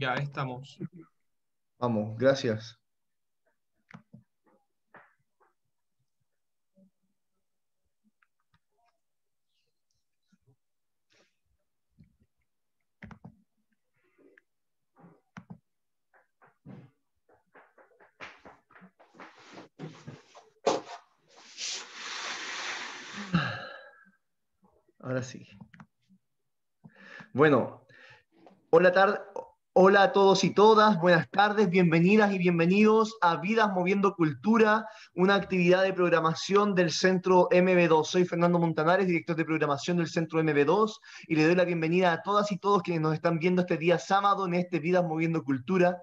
Ya estamos. Vamos, gracias. Ahora sí. Bueno, hola a todos y todas, buenas tardes, bienvenidas y bienvenidos a Vidas Moviendo Cultura, una actividad de programación del Centro MB2. Soy Fernando Montanares, director de programación del Centro MB2, y le doy la bienvenida a todas y todos quienes nos están viendo este día sábado en este Vidas Moviendo Cultura.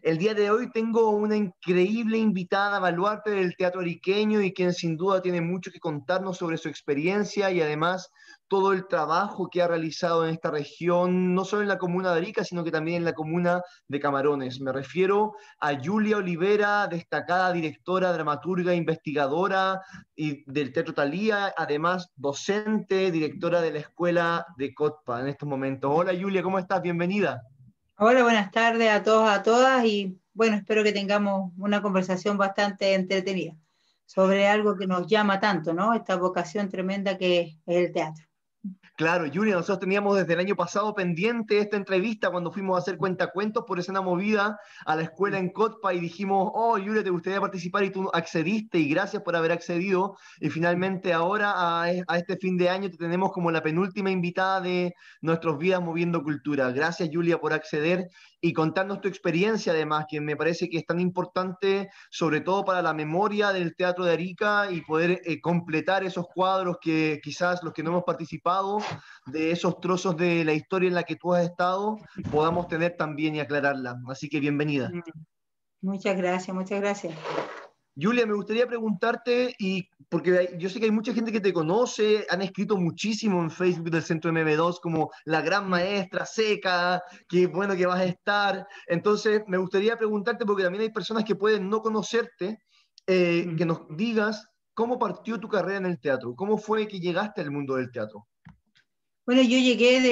El día de hoy tengo una increíble invitada, baluarte del teatro ariqueño y quien sin duda tiene mucho que contarnos sobre su experiencia y además todo el trabajo que ha realizado en esta región, no solo en la comuna de Arica, sino que también en la comuna de Camarones. Me refiero a Julia Olivera, destacada directora, dramaturga, investigadora y del Teatro Thalía, además docente, directora de la Escuela de Cotpa en estos momentos. Hola Julia, ¿cómo estás? Bienvenida. Hola, buenas tardes a todos, a todas, y bueno, espero que tengamos una conversación bastante entretenida sobre algo que nos llama tanto, ¿no? Esta vocación tremenda que es el teatro. Claro, Julia, nosotros teníamos desde el año pasado pendiente esta entrevista cuando fuimos a hacer cuentacuentos por escena movida a la escuela en Cotpa y dijimos, oh, Julia, ¿te gustaría participar? Y tú accediste y gracias por haber accedido. Y finalmente ahora, a este fin de año, te tenemos como la penúltima invitada de nuestros Vidas Moviendo Cultura. Gracias, Julia, por acceder y contarnos tu experiencia, además, que me parece que es tan importante, sobre todo para la memoria del Teatro de Arica y poder completar esos cuadros que quizás los que no hemos participado de esos trozos de la historia en la que tú has estado, podamos tener también y aclararla. Así que bienvenida. Muchas gracias, muchas gracias. Julia, me gustaría preguntarte, y porque yo sé que hay mucha gente que te conoce, han escrito muchísimo en Facebook del Centro MB2 como la gran maestra seca, que bueno que vas a estar. Entonces, me gustaría preguntarte, porque también hay personas que pueden no conocerte, que nos digas cómo partió tu carrera en el teatro, cómo fue que llegaste al mundo del teatro. Bueno, yo llegué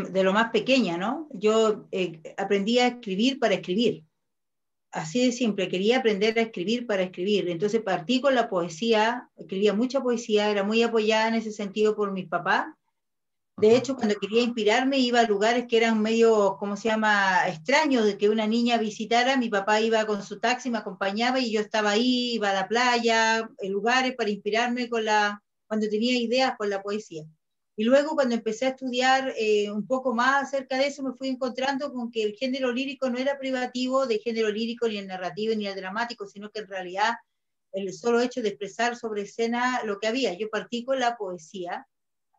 de lo más pequeña, ¿no? Yo aprendí a escribir para escribir. Así de simple, quería aprender a escribir para escribir. Entonces partí con la poesía, escribía mucha poesía, era muy apoyada en ese sentido por mis papás. De hecho, cuando quería inspirarme, iba a lugares que eran medio, ¿cómo se llama?, extraños de que una niña visitara. Mi papá iba con su taxi, me acompañaba y yo estaba ahí, iba a la playa, en lugares para inspirarme cuando tenía ideas con la poesía. Y luego cuando empecé a estudiar un poco más acerca de eso, me fui encontrando con que el género lírico no era privativo de género lírico, ni el narrativo, ni el dramático, sino que en realidad el solo hecho de expresar sobre escena lo que había. Yo partí con la poesía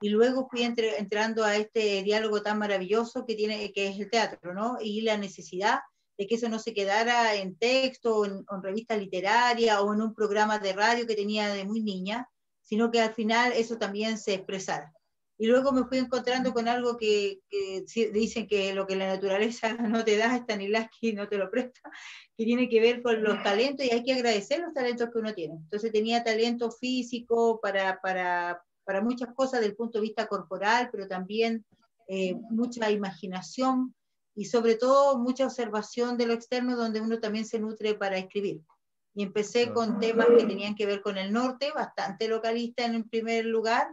y luego fui entrando a este diálogo tan maravilloso que es el teatro, ¿no? Y la necesidad de que eso no se quedara en texto, o en revista literaria o en un programa de radio que tenía de muy niña, sino que al final eso también se expresara. Y luego me fui encontrando con algo que dicen que lo que la naturaleza no te da, Stanislavski no te lo presta, que tiene que ver con los talentos, y hay que agradecer los talentos que uno tiene. Entonces tenía talento físico para muchas cosas desde el punto de vista corporal, pero también mucha imaginación y sobre todo mucha observación de lo externo, donde uno también se nutre para escribir. Y empecé con temas que tenían que ver con el norte, bastante localista en el primer lugar.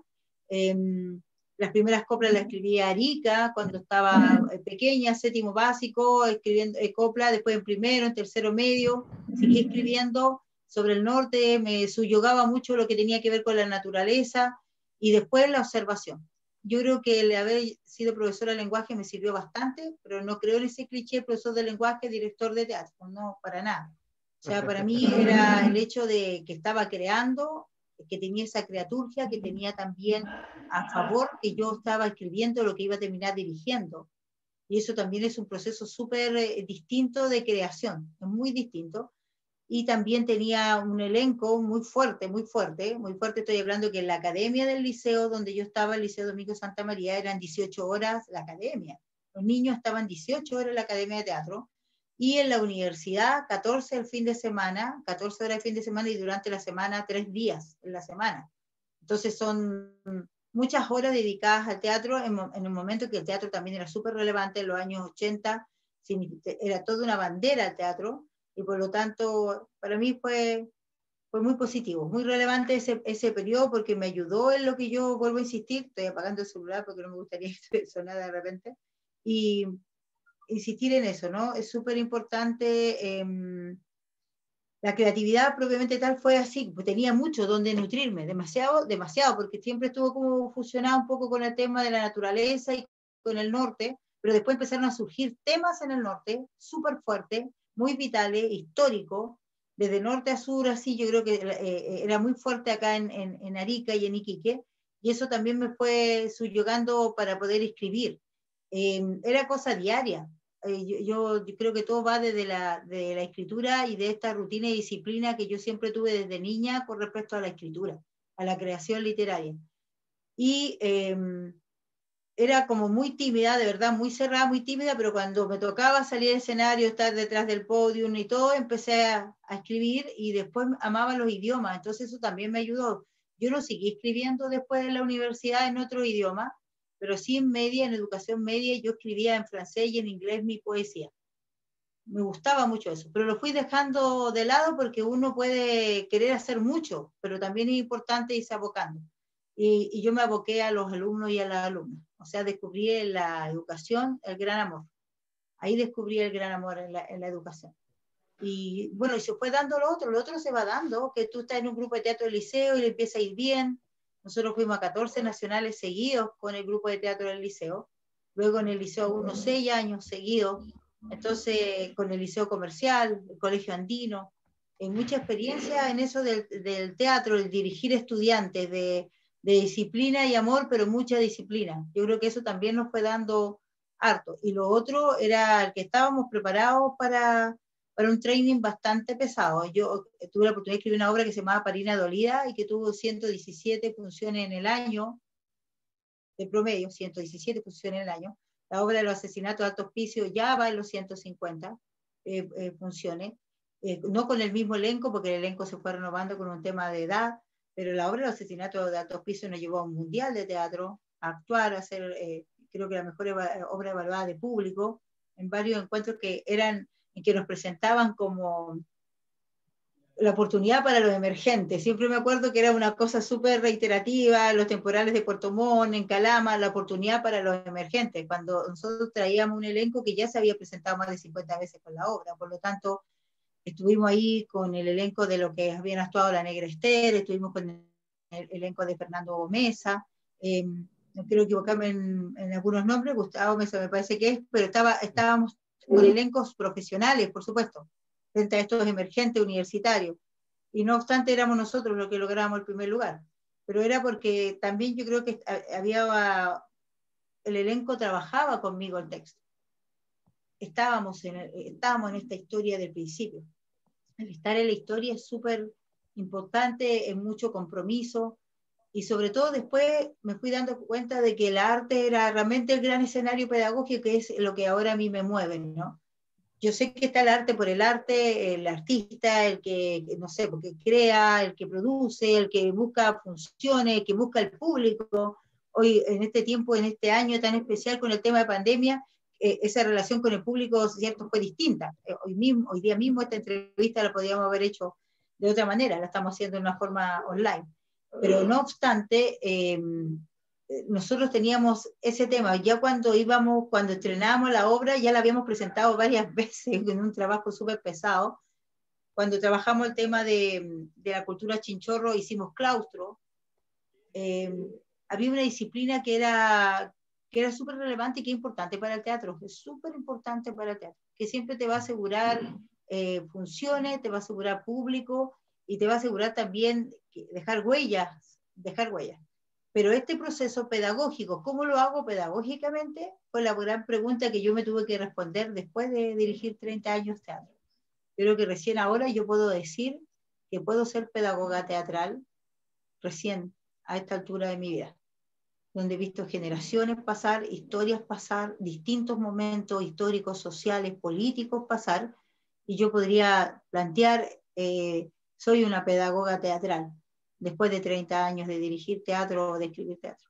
Las primeras coplas las escribí a Arica cuando estaba pequeña, séptimo básico, escribiendo copla, después en primero, en tercero medio, seguí escribiendo sobre el norte, me subyugaba mucho lo que tenía que ver con la naturaleza, y después la observación. Yo creo que el haber sido profesora de lenguaje me sirvió bastante, pero no creo en ese cliché, profesor de lenguaje, director de teatro, no, para nada. O sea, para mí era el hecho de que estaba creando, que tenía esa creaturgia, que tenía también a favor que yo estaba escribiendo lo que iba a terminar dirigiendo. Y eso también es un proceso súper distinto de creación, muy distinto. Y también tenía un elenco muy fuerte, muy fuerte, muy fuerte. Estoy hablando que en la academia del liceo donde yo estaba, el Liceo Domingo Santa María, eran 18 horas la academia. Los niños estaban 18 horas en la academia de teatro, y en la universidad 14 el fin de semana, 14 horas el fin de semana, y durante la semana 3 días en la semana. Entonces son muchas horas dedicadas al teatro en un momento que el teatro también era súper relevante en los años 80, era toda una bandera el teatro, y por lo tanto, para mí fue muy positivo, muy relevante ese periodo, porque me ayudó en lo que yo vuelvo a insistir. Estoy apagando el celular porque no me gustaría que sonara de repente, y insistir en eso, ¿no? Es súper importante. La creatividad propiamente tal fue así, pues tenía mucho donde nutrirme, demasiado, demasiado, porque siempre estuvo como fusionado un poco con el tema de la naturaleza y con el norte, pero después empezaron a surgir temas en el norte súper fuertes, muy vitales, históricos, desde norte a sur, así. Yo creo que era muy fuerte acá en Arica y en Iquique, y eso también me fue subyugando para poder escribir. Era cosa diaria. Yo creo que todo va de la escritura y de esta rutina y disciplina que yo siempre tuve desde niña con respecto a la escritura, a la creación literaria. Y era como muy tímida, de verdad, muy cerrada, muy tímida, pero cuando me tocaba salir al escenario, estar detrás del podio y todo, empecé a escribir, y después amaba los idiomas, entonces eso también me ayudó. Yo no seguí escribiendo después de la universidad en otro idioma, pero sí en media, en educación media, yo escribía en francés y en inglés mi poesía. Me gustaba mucho eso, pero lo fui dejando de lado porque uno puede querer hacer mucho, pero también es importante irse abocando. Y yo me aboqué a los alumnos y a las alumnas, o sea, descubrí en la educación el gran amor. Ahí descubrí el gran amor en la educación. Y bueno, y se fue dando lo otro se va dando, que tú estás en un grupo de teatro del liceo y le empieza a ir bien. Nosotros fuimos a 14 nacionales seguidos con el grupo de teatro del liceo, luego en el liceo unos 6 años seguidos, entonces con el liceo comercial, el colegio andino, mucha experiencia en eso del teatro, el dirigir estudiantes, de disciplina y amor, pero mucha disciplina. Yo creo que eso también nos fue dando harto. Y lo otro era el que estábamos preparados para un training bastante pesado. Yo tuve la oportunidad de escribir una obra que se llamaba Parina Dolida y que tuvo 117 funciones en el año, de promedio, 117 funciones en el año. La obra de los asesinatos de alto hospicio ya va en los 150 funciones, no con el mismo elenco, porque el elenco se fue renovando con un tema de edad, pero la obra de los asesinatos de alto hospicio nos llevó a un mundial de teatro, a actuar, a hacer, creo que la mejor obra evaluada de público, en varios encuentros que eran, en que nos presentaban como la oportunidad para los emergentes. Siempre me acuerdo que era una cosa súper reiterativa, los temporales de Puerto Montt, en Calama, la oportunidad para los emergentes, cuando nosotros traíamos un elenco que ya se había presentado más de 50 veces con la obra. Por lo tanto, estuvimos ahí con el elenco de lo que habían actuado la Negra Esther, estuvimos con el elenco de Fernando Mesa, no quiero equivocarme en algunos nombres, Gustavo Mesa me parece que es, pero estábamos con elencos profesionales, por supuesto, frente a estos emergentes universitarios. Y no obstante, éramos nosotros los que logramos el primer lugar. Pero era porque también yo creo que el elenco trabajaba conmigo el texto. Estábamos en esta historia del principio. El estar en la historia es súper importante, es mucho compromiso, y sobre todo después me fui dando cuenta de que el arte era realmente el gran escenario pedagógico, que es lo que ahora a mí me mueve, ¿no? Yo sé que está el arte por el arte, el artista, el que, no sé, porque crea, el que produce, el que busca funciones, el que busca el público. Hoy, en este tiempo, en este año tan especial con el tema de pandemia, esa relación con el público, cierto, fue distinta. Hoy día mismo esta entrevista la podríamos haber hecho de otra manera, la estamos haciendo de una forma online. Pero no obstante, nosotros teníamos ese tema, ya cuando estrenábamos la obra, ya la habíamos presentado varias veces en un trabajo súper pesado. Cuando trabajamos el tema de la cultura chinchorro, hicimos claustro. Había una disciplina que era súper relevante y que es importante para el teatro, es súper importante para el teatro, que siempre te va a asegurar funciones, te va a asegurar público y te va a asegurar también dejar huellas. Pero este proceso pedagógico, ¿cómo lo hago pedagógicamente? Fue la gran pregunta que yo me tuve que responder después de dirigir 30 años teatro. Creo que recién ahora yo puedo decir que puedo ser pedagoga teatral, recién a esta altura de mi vida, donde he visto generaciones pasar, historias pasar, distintos momentos históricos, sociales, políticos pasar, y yo podría plantear, soy una pedagoga teatral, después de 30 años de dirigir teatro o de escribir teatro.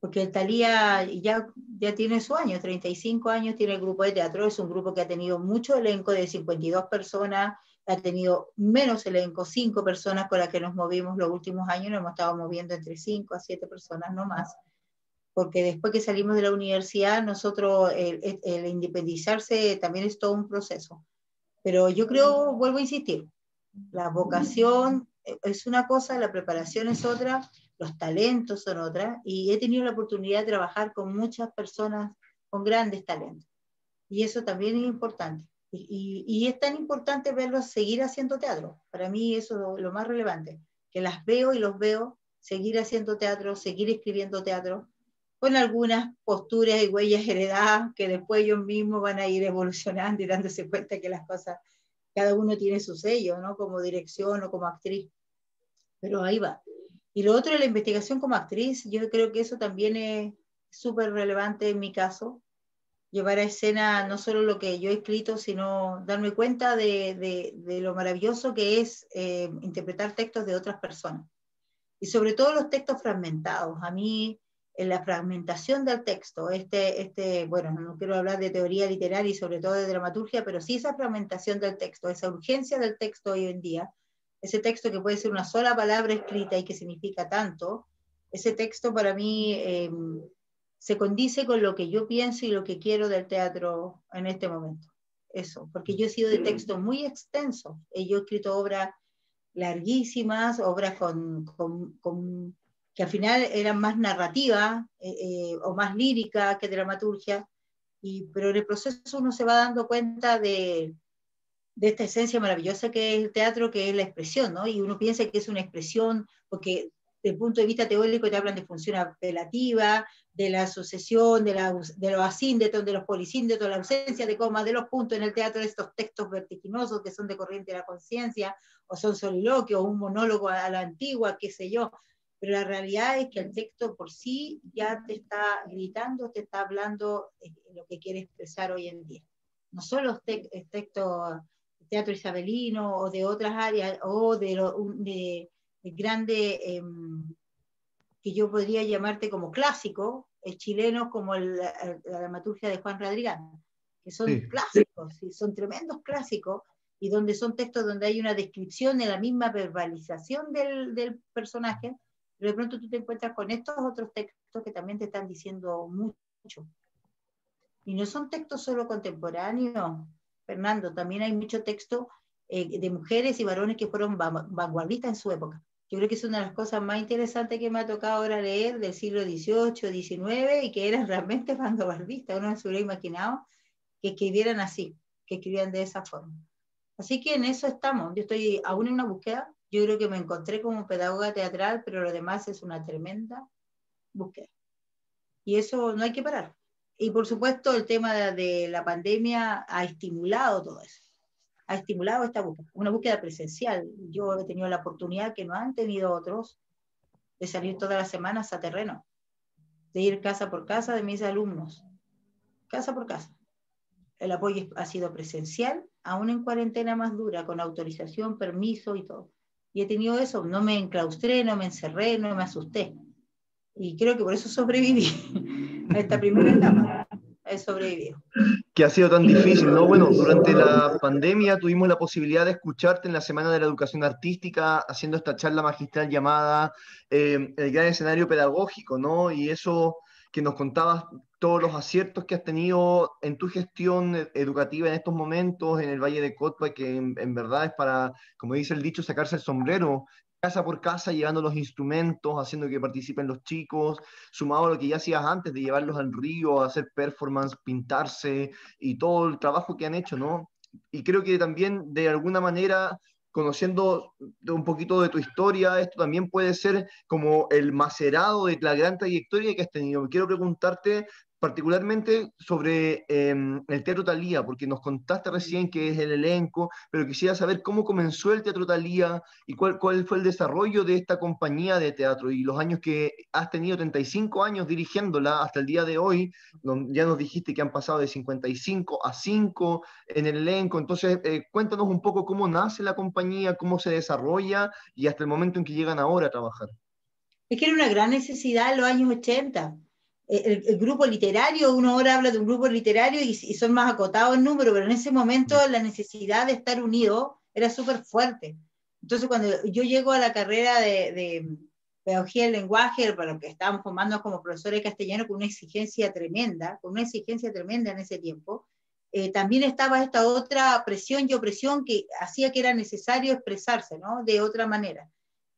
porque el Thalía ya tiene su año, 35 años tiene el grupo de teatro, es un grupo que ha tenido mucho elenco de 52 personas, ha tenido menos elenco, 5 personas con las que nos movimos los últimos años, nos hemos estado moviendo entre 5 a 7 personas, no más, porque después que salimos de la universidad, nosotros, el independizarse también es todo un proceso. Pero yo creo, vuelvo a insistir, la vocación es una cosa, la preparación es otra, los talentos son otras, y he tenido la oportunidad de trabajar con muchas personas con grandes talentos. Y eso también es importante. Y es tan importante verlos seguir haciendo teatro. Para mí eso es lo más relevante, que las veo y los veo seguir haciendo teatro, seguir escribiendo teatro, con algunas posturas y huellas heredadas que después ellos mismos van a ir evolucionando y dándose cuenta que las cosas, cada uno tiene su sello, ¿no? Como dirección o como actriz. Pero ahí va. Y lo otro de la investigación como actriz, yo creo que eso también es súper relevante en mi caso, llevar a escena no solo lo que yo he escrito, sino darme cuenta de lo maravilloso que es interpretar textos de otras personas. Y sobre todo los textos fragmentados. A mí, en la fragmentación del texto, bueno, no quiero hablar de teoría literaria y sobre todo de dramaturgia, pero sí esa fragmentación del texto, esa urgencia del texto hoy en día, ese texto que puede ser una sola palabra escrita y que significa tanto, ese texto para mí se condice con lo que yo pienso y lo que quiero del teatro en este momento. Eso, porque yo he sido de texto muy extenso. Yo he escrito obras larguísimas, obras que al final eran más narrativas o más lírica que dramaturgia, pero en el proceso uno se va dando cuenta de esta esencia maravillosa que es el teatro, que es la expresión, ¿no? Y uno piensa que es una expresión, porque desde el punto de vista teórico te hablan de función apelativa, de la sucesión, de los asíndetos, de los polisíndetos, la ausencia de comas, de los puntos en el teatro, de estos textos vertiginosos que son de corriente de la conciencia, o son soliloquios, o un monólogo a la antigua, qué sé yo. Pero la realidad es que el texto por sí ya te está gritando, te está hablando lo que quiere expresar hoy en día. No solo textos teatro isabelino o de otras áreas, o de grandes, que yo podría llamarte como clásicos, chilenos como la dramaturgia de Juan Radrigán, que son clásicos, sí, son tremendos clásicos, y donde son textos donde hay una descripción de la misma verbalización del personaje, pero de pronto tú te encuentras con estos otros textos que también te están diciendo mucho. Y no son textos solo contemporáneos, Fernando, también hay mucho texto de mujeres y varones que fueron vanguardistas en su época. Yo creo que es una de las cosas más interesantes que me ha tocado ahora leer del siglo XVIII, XIX, y que eran realmente vanguardistas. Uno no se hubiera imaginado que escribieran así, que escribían de esa forma. Así que en eso estamos. Yo estoy aún en una búsqueda. Yo creo que me encontré como pedagoga teatral, pero lo demás es una tremenda búsqueda. Y eso no hay que parar. Y por supuesto el tema de la pandemia ha estimulado todo eso, ha estimulado esta búsqueda, una búsqueda presencial. Yo he tenido la oportunidad que no han tenido otros de salir todas las semanas a terreno, de ir casa por casa de mis alumnos, casa por casa. El apoyo ha sido presencial, aún en cuarentena más dura, con autorización, permiso y todo. Y he tenido eso, no me enclaustré, no me encerré, no me asusté. Y creo que por eso sobreviví a esta primera etapa. He sobrevivido. Que ha sido tan difícil, ¿no? Bueno, durante la pandemia tuvimos la posibilidad de escucharte en la Semana de la Educación Artística haciendo esta charla magistral llamada El Gran Escenario Pedagógico, ¿no? Y eso que nos contabas, todos los aciertos que has tenido en tu gestión educativa en estos momentos en el Valle de Cotpa, que en verdad es para, como dice el dicho, sacarse el sombrero, casa por casa, llevando los instrumentos, haciendo que participen los chicos, sumado a lo que ya hacías antes de llevarlos al río, a hacer performance, pintarse y todo el trabajo que han hecho, ¿no? Y creo que también de alguna manera, conociendo un poquito de tu historia, esto también puede ser como el macerado de la gran trayectoria que has tenido. Quiero preguntarte particularmente sobre el Teatro Thalía, porque nos contaste recién que es el elenco, pero quisiera saber cómo comenzó el Teatro Thalía y cuál fue el desarrollo de esta compañía de teatro y los años que has tenido, 35 años dirigiéndola hasta el día de hoy. Ya nos dijiste que han pasado de 55 a 5 en el elenco, entonces cuéntanos un poco cómo nace la compañía, cómo se desarrolla y hasta el momento en que llegan ahora a trabajar. Es que era una gran necesidad en los años 80. el grupo literario, uno ahora habla de un grupo literario y son más acotados en número, pero en ese momento la necesidad de estar unido era súper fuerte. Entonces, cuando yo llego a la carrera de pedagogía del lenguaje, para lo que estábamos formando como profesores de castellano, con una exigencia tremenda en ese tiempo, también estaba esta otra presión y opresión que hacía que era necesario expresarse, ¿no? De otra manera.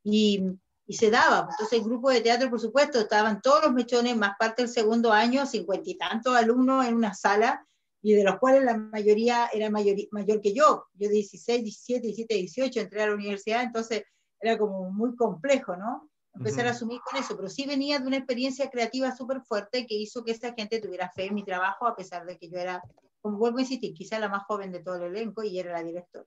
Y se daba. Entonces el grupo de teatro, por supuesto, estaban todos los mechones, más parte del segundo año, 50 y tantos alumnos en una sala, y de los cuales la mayoría era mayor que yo. Yo 16, 17, 17, 18 entré a la universidad, entonces era como muy complejo, ¿no? Empezar a asumir con eso, pero sí venía de una experiencia creativa súper fuerte que hizo que esa gente tuviera fe en mi trabajo, a pesar de que yo era, como vuelvo a insistir, quizá la más joven de todo el elenco y era la directora.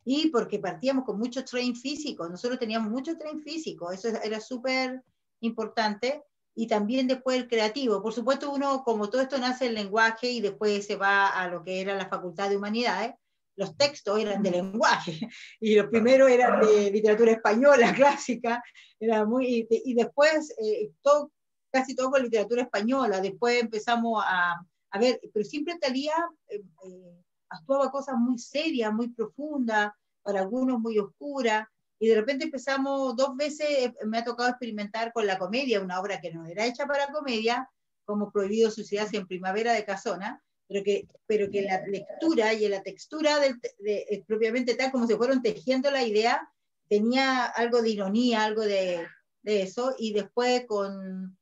Y porque partíamos con mucho train físico, nosotros teníamos mucho train físico, eso era súper importante, y también después el creativo. Por supuesto, uno, como todo esto nace el lenguaje y después se va a lo que era la Facultad de Humanidades, los textos eran de lenguaje, y los primeros eran de literatura española clásica, era muy, y después casi todo con literatura española, después empezamos a ver, pero siempre Talía actuaba cosas muy serias, muy profundas, para algunos muy oscuras, y de repente empezamos, 2 veces me ha tocado experimentar con la comedia, una obra que no era hecha para comedia, como Prohibido suicidarse en Primavera de Casona, pero que la lectura y la textura propiamente tal como se fueron tejiendo la idea, tenía algo de ironía, algo de eso, y después con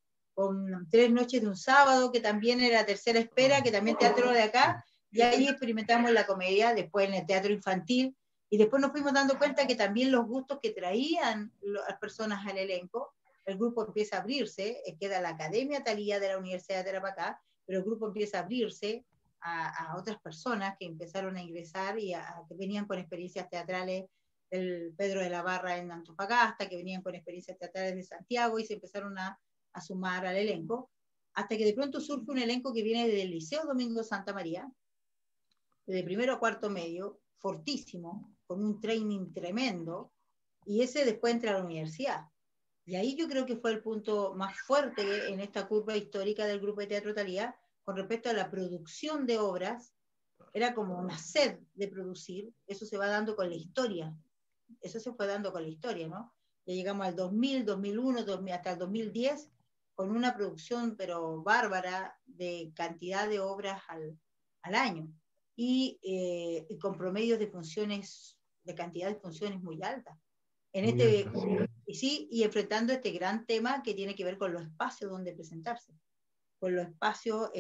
3 noches de un sábado, que también era Tercera Espera, que también teatro de acá, y ahí experimentamos la comedia, después en el teatro infantil, y después nos fuimos dando cuenta que también los gustos que traían las personas al elenco, el grupo empieza a abrirse, queda la Academia Talía de la Universidad de Tarapacá, pero el grupo empieza a abrirse a otras personas que empezaron a ingresar y que venían con experiencias teatrales del Pedro de la Barra en Antofagasta, que venían con experiencias teatrales de Santiago y se empezaron a sumar al elenco, hasta que de pronto surge un elenco que viene del Liceo Domingo Santa María, de primero a cuarto medio, fortísimo, con un training tremendo, y ese después entra a la universidad. Y ahí yo creo que fue el punto más fuerte en esta curva histórica del Grupo de Teatro Talía, con respecto a la producción de obras. Era como una sed de producir, eso se va dando con la historia, eso se fue dando con la historia, ¿no? Ya llegamos al 2000, 2001, 2000, hasta el 2010, con una producción pero bárbara de cantidad de obras al año, y con promedios de funciones, de cantidad de funciones muy alta. Y enfrentando este gran tema que tiene que ver con los espacios donde presentarse, con los espacios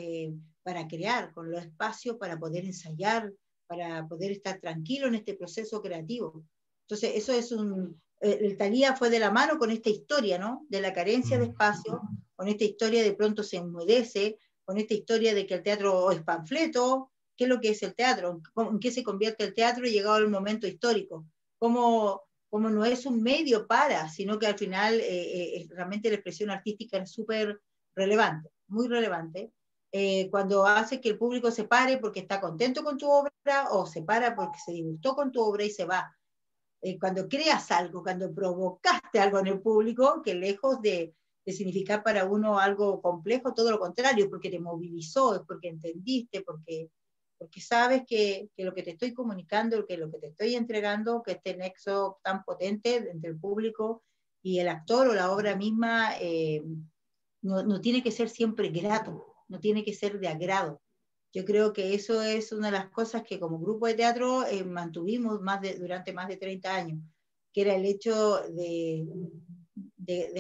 para crear, con los espacios para poder ensayar, para poder estar tranquilo en este proceso creativo. Entonces, eso es el Talía fue de la mano con esta historia, ¿no? De la carencia de espacio, con esta historia de pronto se enmudece, con esta historia de que el teatro es panfleto, ¿qué es lo que es el teatro? ¿En qué se convierte el teatro llegado al momento histórico? Como no es un medio para, sino que al final realmente la expresión artística es súper relevante, muy relevante, cuando hace que el público se pare porque está contento con tu obra o se para porque se disgustó con tu obra y se va. Cuando creas algo, cuando provocaste algo en el público, que lejos de significar para uno algo complejo, todo lo contrario, porque te movilizó, es porque entendiste, porque sabes que lo que te estoy comunicando, que lo que te estoy entregando, que este nexo tan potente entre el público y el actor o la obra misma, no tiene que ser siempre grato, no tiene que ser de agrado. Yo creo que eso es una de las cosas que como grupo de teatro mantuvimos durante más de 30 años, que era el hecho de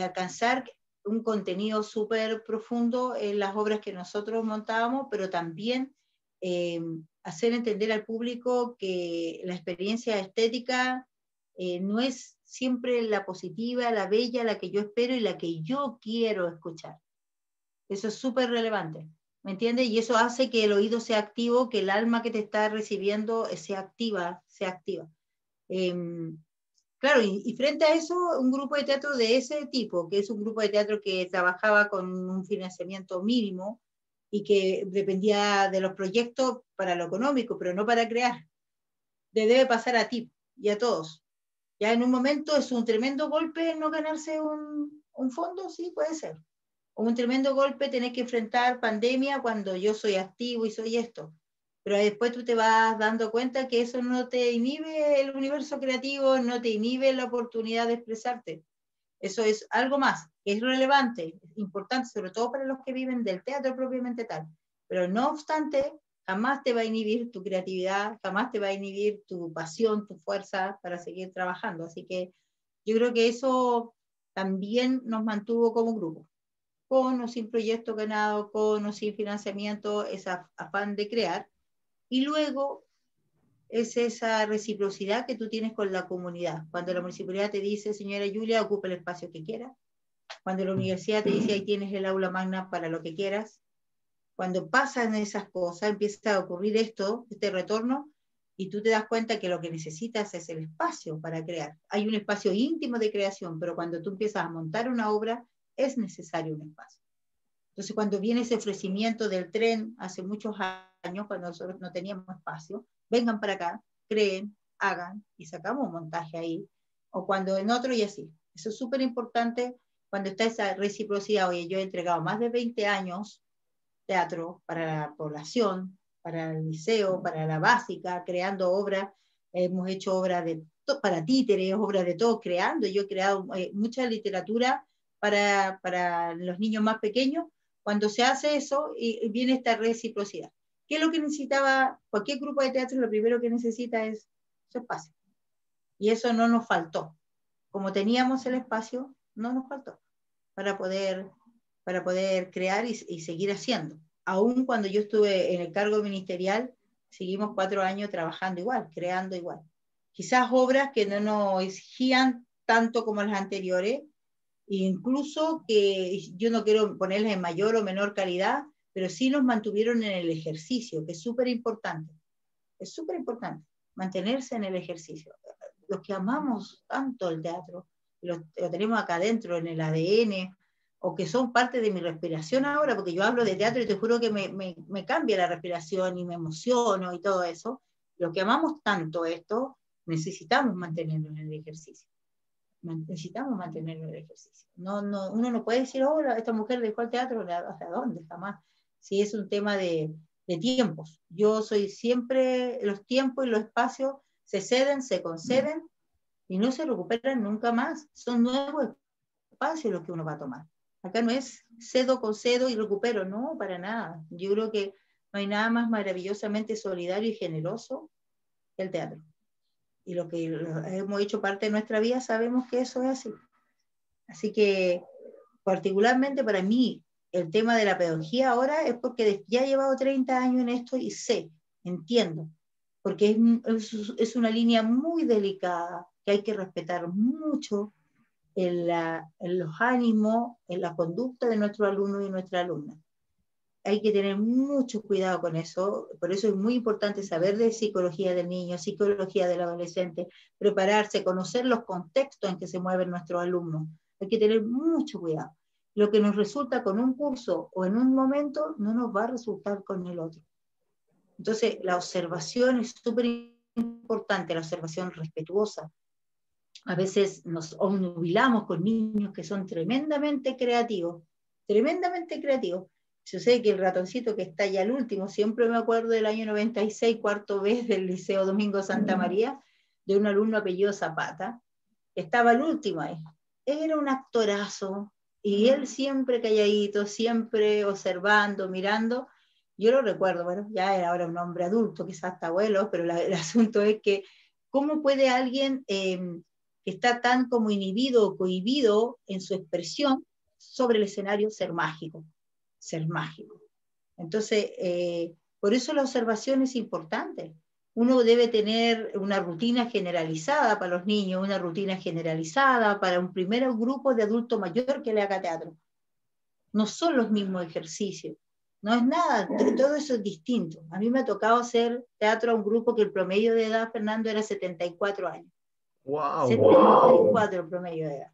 alcanzar un contenido súper profundo en las obras que nosotros montábamos, pero también hacer entender al público que la experiencia estética no es siempre la positiva, la bella, la que yo espero y la que yo quiero escuchar. Eso es súper relevante, ¿me entiendes? Y eso hace que el oído sea activo, que el alma que te está recibiendo sea activa, sea activa. Claro, y frente a eso, un grupo de teatro de ese tipo, que es un grupo de teatro que trabajaba con un financiamiento mínimo y que dependía de los proyectos para lo económico, pero no para crear, le debe pasar a ti y a todos. Ya en un momento es un tremendo golpe no ganarse un fondo, sí, puede ser. un tremendo golpe tener que enfrentar pandemia cuando yo soy activo y soy esto. Pero después tú te vas dando cuenta que eso no te inhibe el universo creativo, no te inhibe la oportunidad de expresarte. Eso es algo más, que es relevante, importante, sobre todo para los que viven del teatro propiamente tal. Pero no obstante, jamás te va a inhibir tu creatividad, jamás te va a inhibir tu pasión, tu fuerza para seguir trabajando. Así que yo creo que eso también nos mantuvo como grupo, con o sin proyecto ganado, con o sin financiamiento, ese afán de crear. Y luego es esa reciprocidad que tú tienes con la comunidad. Cuando la municipalidad te dice, señora Julia, ocupe el espacio que quiera. Cuando la universidad te dice, ahí tienes el aula magna para lo que quieras. Cuando pasan esas cosas, empieza a ocurrir esto, este retorno, y tú te das cuenta que lo que necesitas es el espacio para crear. Hay un espacio íntimo de creación, pero cuando tú empiezas a montar una obra, es necesario un espacio. Entonces, cuando viene ese ofrecimiento del tren, hace muchos años, cuando nosotros no teníamos espacio, vengan para acá, creen, hagan, y sacamos un montaje ahí, o cuando en otro y así. Eso es súper importante cuando está esa reciprocidad. Oye, yo he entregado más de 20 años teatro para la población, para el liceo, para la básica, creando obras, hemos hecho obras para títeres, obras de todo, creando. Yo he creado mucha literatura para los niños más pequeños. Cuando se hace eso, y viene esta reciprocidad. ¿Qué es lo que necesitaba cualquier grupo de teatro? Lo primero que necesita es su espacio. Y eso no nos faltó. Como teníamos el espacio, no nos faltó para poder crear y seguir haciendo. Aún cuando yo estuve en el cargo ministerial, seguimos 4 años trabajando igual, creando igual. Quizás obras que no nos exigían tanto como las anteriores, incluso que yo no quiero ponerlas en mayor o menor calidad, pero sí nos mantuvieron en el ejercicio, que es súper importante. Es súper importante mantenerse en el ejercicio. Los que amamos tanto el teatro, lo tenemos acá adentro en el ADN, o que son parte de mi respiración ahora, porque yo hablo de teatro y te juro que me cambia la respiración y me emociono y todo eso. Los que amamos tanto esto, necesitamos mantenerlo en el ejercicio. Necesitamos mantenerlo en el ejercicio. Uno no puede decir, oh, esta mujer dejó el teatro, ¿hasta dónde? Jamás. Si es un tema de tiempos. Yo soy siempre, los tiempos y los espacios se ceden, se conceden y no se recuperan nunca más. Son nuevos espacios los que uno va a tomar. Acá no es cedo con cedo y recupero, no, para nada. Yo creo que no hay nada más maravillosamente solidario y generoso que el teatro. Y lo que hemos hecho parte de nuestra vida sabemos que eso es así. Así que particularmente para mí el tema de la pedagogía ahora es porque ya he llevado 30 años en esto y sé, entiendo, porque es una línea muy delicada que hay que respetar mucho en los ánimos, en la conducta de nuestros alumnos y nuestras alumnas. Hay que tener mucho cuidado con eso, por eso es muy importante saber de psicología del niño, psicología del adolescente, prepararse, conocer los contextos en que se mueven nuestros alumnos. Hay que tener mucho cuidado. Lo que nos resulta con un curso o en un momento no nos va a resultar con el otro. Entonces, la observación es súper importante, la observación respetuosa. A veces nos obnubilamos con niños que son tremendamente creativos. Sucede que el ratoncito que está ya al último, siempre me acuerdo del año 96, cuarto B del Liceo Domingo Santa María, de un alumno apellido Zapata, que estaba al último ahí. Era un actorazo, y él siempre calladito, siempre observando, mirando. Yo lo recuerdo, bueno, ya era ahora un hombre adulto, quizás hasta abuelo, pero el asunto es que, ¿cómo puede alguien que está tan como inhibido o cohibido en su expresión sobre el escenario ser mágico? Ser mágico. Entonces, por eso la observación es importante. Uno debe tener una rutina generalizada para los niños, una rutina generalizada para un primer grupo de adulto mayor que le haga teatro. No son los mismos ejercicios, no es nada, todo eso es distinto. A mí me ha tocado hacer teatro a un grupo que el promedio de edad, Fernando, era 74 años. Wow. 74 el promedio de edad.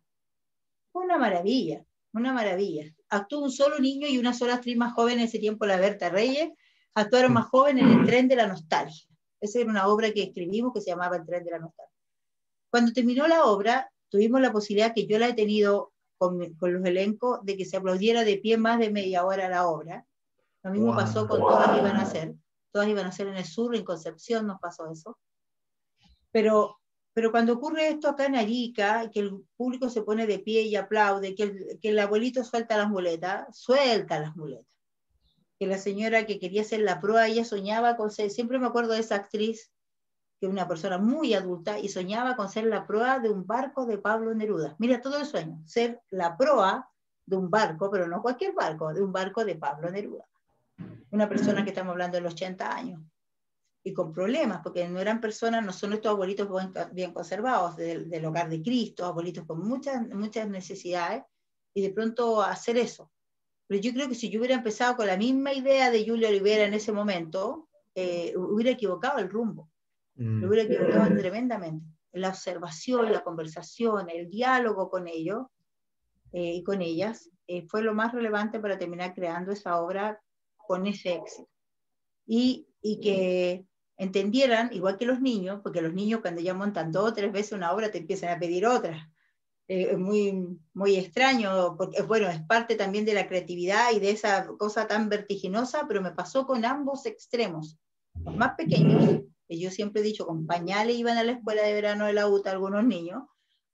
Una maravilla, una maravilla. Actuó un solo niño y una sola actriz más joven en ese tiempo, la Berta Reyes, actuaron más jóvenes en El Tren de la Nostalgia. Esa era una obra que escribimos que se llamaba El Tren de la Nostalgia. Cuando terminó la obra, tuvimos la posibilidad, que yo la he tenido con los elencos de que se aplaudiera de pie más de media hora la obra. Lo mismo pasó con Todas Iban a Ser. Todas Iban a Ser en el sur, en Concepción nos pasó eso. Pero cuando ocurre esto acá en Arica, que el público se pone de pie y aplaude, que el abuelito suelta las muletas, que la señora que quería hacer la proa, ella soñaba con ser, siempre me acuerdo de esa actriz, que es una persona muy adulta, y soñaba con ser la proa de un barco de Pablo Neruda. Mira, todo el sueño, ser la proa de un barco, pero no cualquier barco, de un barco de Pablo Neruda. Una persona que estamos hablando de los 80 años, y con problemas, porque no eran personas, no son estos abuelitos bien conservados del hogar de Cristo, abuelitos con muchas necesidades, y de pronto hacer eso. Pero yo creo que si yo hubiera empezado con la misma idea de Julio Olivera en ese momento, hubiera equivocado el rumbo, lo hubiera equivocado tremendamente. La observación, la conversación, el diálogo con ellos y con ellas fue lo más relevante para terminar creando esa obra con ese éxito. Y que entendieran, igual que los niños, porque los niños cuando ya montan 2 o 3 veces una obra te empiezan a pedir otra. Es muy, muy extraño, porque bueno, es parte también de la creatividad y de esa cosa tan vertiginosa, pero me pasó con ambos extremos. Los más pequeños, que yo siempre he dicho, con pañales iban a la escuela de verano de la UTA algunos niños,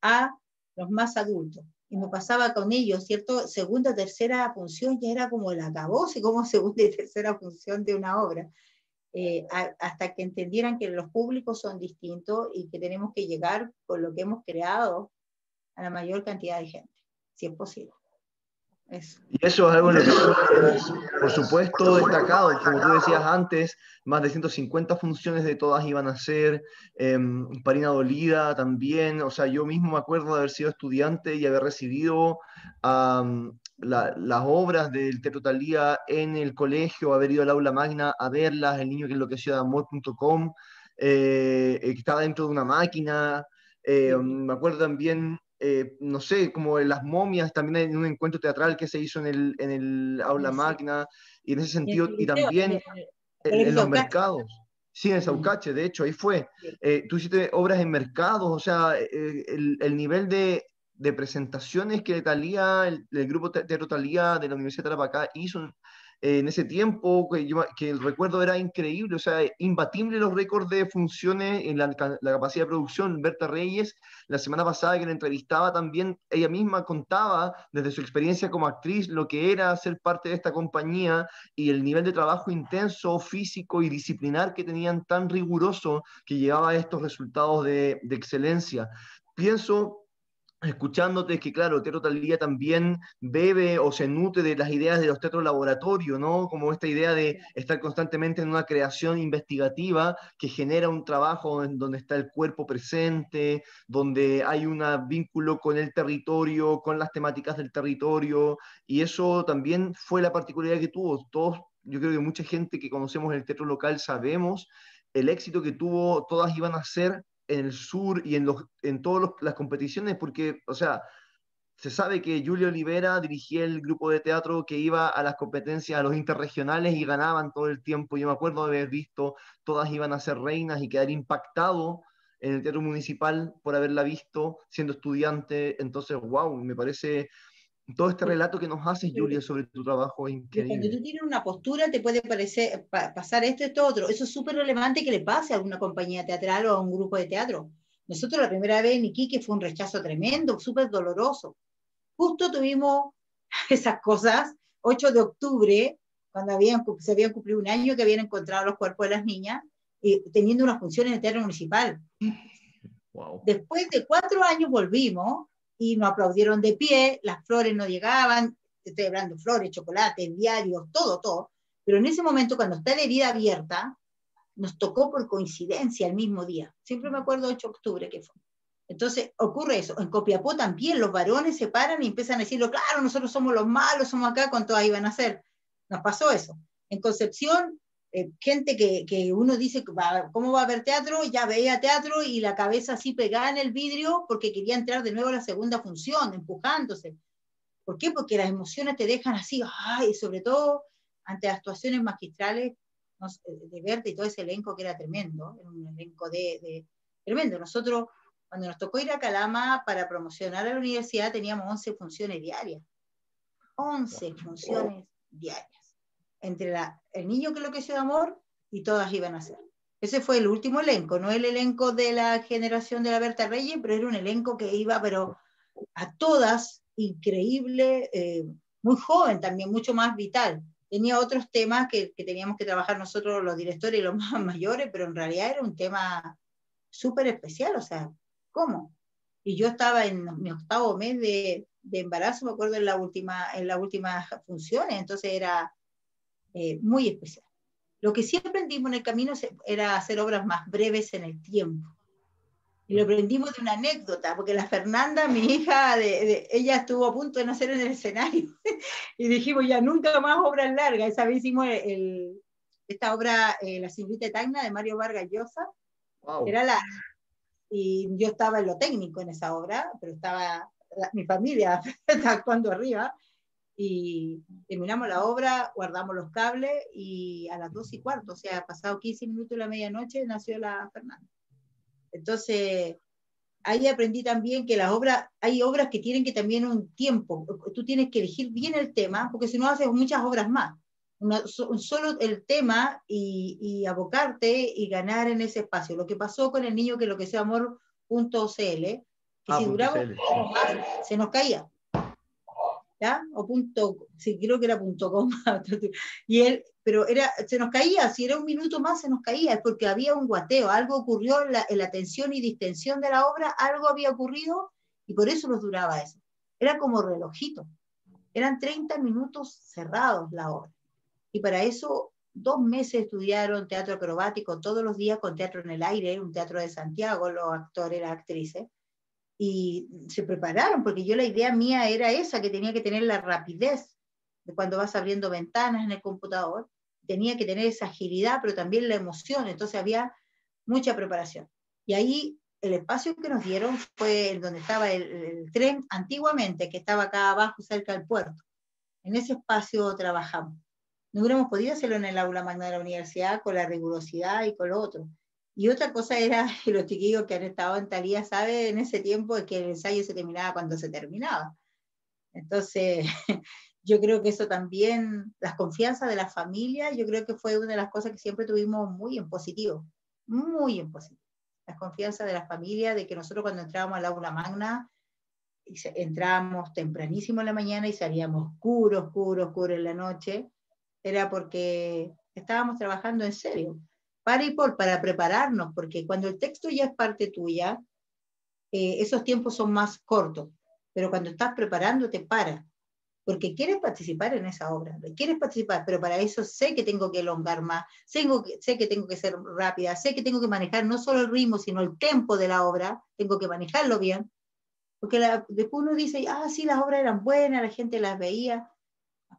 a los más adultos. Y me pasaba con ellos, ¿cierto? Segunda, tercera función ya era como el acabose, como segunda y tercera función de una obra. Hasta que entendieran que los públicos son distintos y que tenemos que llegar con lo que hemos creado a la mayor cantidad de gente, si es posible. Eso. Y eso es algo en lo que tú eres, por supuesto, destacado. Como tú decías antes, más de 150 funciones de Todas Iban a Ser, Parina Dolida también. O sea, yo mismo me acuerdo de haber sido estudiante y haber recibido las obras del Teatro Thalía en el colegio, haber ido al aula magna a verlas, El niño que enloqueció de amor.com, que estaba dentro de una máquina. Me acuerdo también no sé, como Las Momias, también en un encuentro teatral que se hizo en el aula magna, y en ese sentido, y también en los mercados. Sí, en Saucache, de hecho, ahí fue. Sí. Tú hiciste obras en mercados, o sea, el nivel de presentaciones que Thalía, el grupo Teatro Thalía de la Universidad de Tarapacá hizo en ese tiempo, que el recuerdo era increíble, o sea, imbatible los récords de funciones en la capacidad de producción. Berta Reyes, la semana pasada que la entrevistaba también, ella misma contaba desde su experiencia como actriz lo que era ser parte de esta compañía y el nivel de trabajo intenso, físico y disciplinar que tenían tan riguroso que llevaba a estos resultados de excelencia. Pienso, escuchándote, que claro, Teatro Thalía también bebe o se nutre de las ideas de los teatros laboratorio, ¿no? Como esta idea de estar constantemente en una creación investigativa que genera un trabajo en donde está el cuerpo presente, donde hay un vínculo con el territorio, con las temáticas del territorio, y eso también fue la particularidad que tuvo. Todos, yo creo que mucha gente que conocemos el teatro local sabemos el éxito que tuvo Todas Iban a Ser en el sur y en todas las competiciones, porque, o sea, se sabe que Julio Olivera dirigía el grupo de teatro que iba a las competencias, a los interregionales, y ganaban todo el tiempo. Yo me acuerdo de haber visto Todas Iban a Ser reinas y quedar impactado en el teatro municipal por haberla visto siendo estudiante. Entonces, wow, me parece todo este relato que nos haces, Julia, sobre tu trabajo es Y cuando increíble. tú tienes una postura te puede parecer, pasar esto, otro. Eso es súper relevante que le pase a una compañía teatral o a un grupo de teatro. Nosotros la primera vez en Iquique fue un rechazo tremendo, súper doloroso. Justo tuvimos esas cosas, 8 de octubre, cuando se habían cumplido un año que habían encontrado los cuerpos de las niñas, teniendo una función en el Teatro Municipal. Wow. Después de 4 años volvimos y nos aplaudieron de pie, las flores no llegaban, estoy hablando de flores, chocolates, diarios, todo. Pero en ese momento, cuando está la herida abierta, nos tocó por coincidencia el mismo día. Siempre me acuerdo 8 de octubre que fue. Entonces ocurre eso. En Copiapó también los varones se paran y empiezan a decirlo, claro, nosotros somos los malos, somos acá, con todas iban a hacer. Nos pasó eso. En Concepción, gente que uno dice, ¿cómo va a haber teatro? Ya veía teatro y la cabeza así pegada en el vidrio porque quería entrar de nuevo a la segunda función, empujándose. ¿Por qué? Porque las emociones te dejan así, ay, sobre todo ante actuaciones magistrales de Berta y todo ese elenco que era tremendo, era un elenco tremendo. Nosotros, Cuando nos tocó ir a Calama para promocionar a la universidad, teníamos 11 funciones diarias. 11 funciones diarias. Entre el niño que enloqueció de amor y todas iban a ser. Ese fue el último elenco, no el elenco de la generación de la Berta Reyes, pero era un elenco que iba, pero a todas, increíble, muy joven también, mucho más vital. Tenía otros temas que teníamos que trabajar nosotros, los directores y los más mayores, pero en realidad era un tema súper especial, o sea, ¿cómo? Y yo estaba en mi 8º mes de embarazo, me acuerdo en las últimas funciones, entonces era muy especial. Lo que sí aprendimos en el camino era hacer obras más breves en el tiempo. Y lo aprendimos de una anécdota, porque la Fernanda, mi hija, ella estuvo a punto de nacer en el escenario. Y dijimos, ya nunca más obras largas. Esa vez hicimos esta obra, La señorita Tacna, de Mario Vargas Llosa. Wow. Era larga. Y yo estaba en lo técnico en esa obra, pero estaba mi familia actuando arriba. Y terminamos la obra, guardamos los cables y a las 2:15, o sea, pasado 15 minutos de la medianoche, nació la Fernanda. Entonces, ahí aprendí también que hay obras que tienen que también un tiempo, tú tienes que elegir bien el tema, porque si no haces muchas obras más. Solo el tema y abocarte y ganar en ese espacio. Lo que pasó con el niño que enloqueció amor.cl, que si duraba un poco más, se nos caía. ¿Ya? O sí, creo que era .com, pero se nos caía, si era un minuto más se nos caía, es porque había un guateo, algo ocurrió en la tensión y distensión de la obra, algo había ocurrido y por eso nos duraba eso. Era como relojito, eran 30 minutos cerrados la obra. Y para eso 2 meses estudiaron teatro acrobático todos los días con teatro en el aire, un teatro de Santiago, los actores, las actrices. Y se prepararon, porque la idea mía era esa, que tenía que tener la rapidez de cuando vas abriendo ventanas en el computador, tenía que tener esa agilidad, pero también la emoción, entonces había mucha preparación. Y ahí el espacio que nos dieron fue donde estaba el tren antiguamente, que estaba acá abajo cerca del puerto. En ese espacio trabajamos. No hubiéramos podido hacerlo en el aula magna de la universidad con la rigurosidad y con lo otro. Y otra cosa era, y los chiquillos que han estado en Talía saben en ese tiempo, es que el ensayo se terminaba cuando se terminaba. Entonces, yo creo que eso también, las confianzas de la familia, yo creo que fue una de las cosas que siempre tuvimos muy en positivo, muy en positivo. Las confianzas de la familia, de que nosotros cuando entrábamos al aula magna, entrábamos tempranísimo en la mañana y salíamos oscuro en la noche, era porque estábamos trabajando en serio. Para prepararnos, porque cuando el texto ya es parte tuya, esos tiempos son más cortos, pero cuando estás preparándote para, porque quieres participar en esa obra, quieres participar, pero para eso sé que tengo que elongar más, sé que tengo que ser rápida, sé que tengo que manejar no solo el ritmo, sino el tempo de la obra, tengo que manejarlo bien, porque después uno dice, sí, las obras eran buenas, la gente las veía,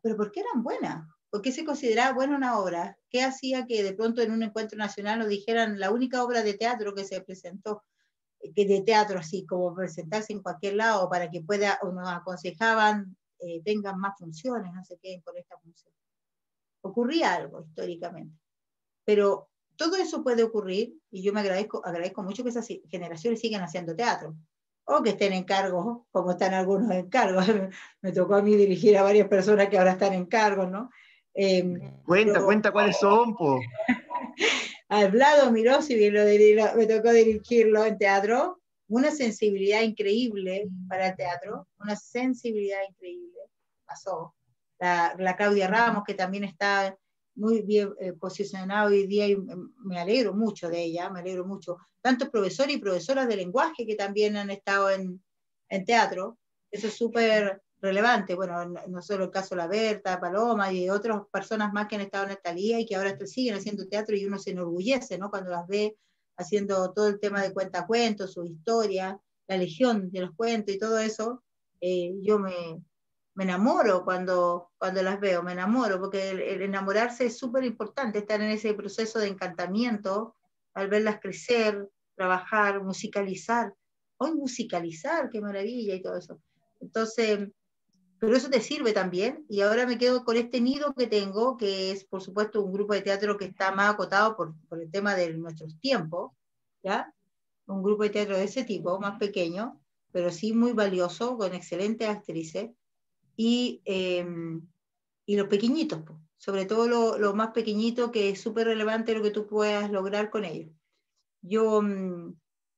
pero ¿por qué eran buenas? ¿Por qué se consideraba buena una obra? ¿Qué hacía que de pronto en un encuentro nacional nos dijeran la única obra de teatro que se presentó, que de teatro así, como presentarse en cualquier lado para que pueda, o nos aconsejaban, tengan más funciones, no sé qué, por esta función? Ocurría algo históricamente. Pero todo eso puede ocurrir, y yo me agradezco mucho que esas generaciones sigan haciendo teatro, o que estén en cargos, como están algunos en cargos. Me tocó a mí dirigir a varias personas que ahora están en cargos, ¿no? Cuenta cuáles son, po. A Vlado Mirosi me tocó dirigirlo en teatro, una sensibilidad increíble para el teatro, una sensibilidad increíble, pasó. La Claudia Ramos, que también está muy bien posicionada hoy día, y me alegro mucho de ella, me alegro mucho. Tantos profesores y profesoras de lenguaje que también han estado en teatro, eso es súper relevante. Bueno, no solo el caso de la Berta, Paloma y otras personas más que han estado en esta liga y que ahora siguen haciendo teatro, y uno se enorgullece, ¿no? Cuando las ve haciendo todo el tema de cuentacuentos, su historia, la legión de los cuentos y todo eso, yo me enamoro cuando las veo, me enamoro, porque el enamorarse es súper importante, estar en ese proceso de encantamiento, al verlas crecer, trabajar, musicalizar. Hoy musicalizar, qué maravilla y todo eso. Entonces, pero eso te sirve también, y ahora me quedo con este nido que tengo, que es por supuesto un grupo de teatro que está más acotado por el tema de nuestros tiempos, ¿ya? un grupo de teatro de ese tipo, más pequeño, pero sí muy valioso, con excelentes actrices, y los pequeñitos, pues, sobre todo lo más pequeñito, que es súper relevante lo que tú puedas lograr con ellos. Yo,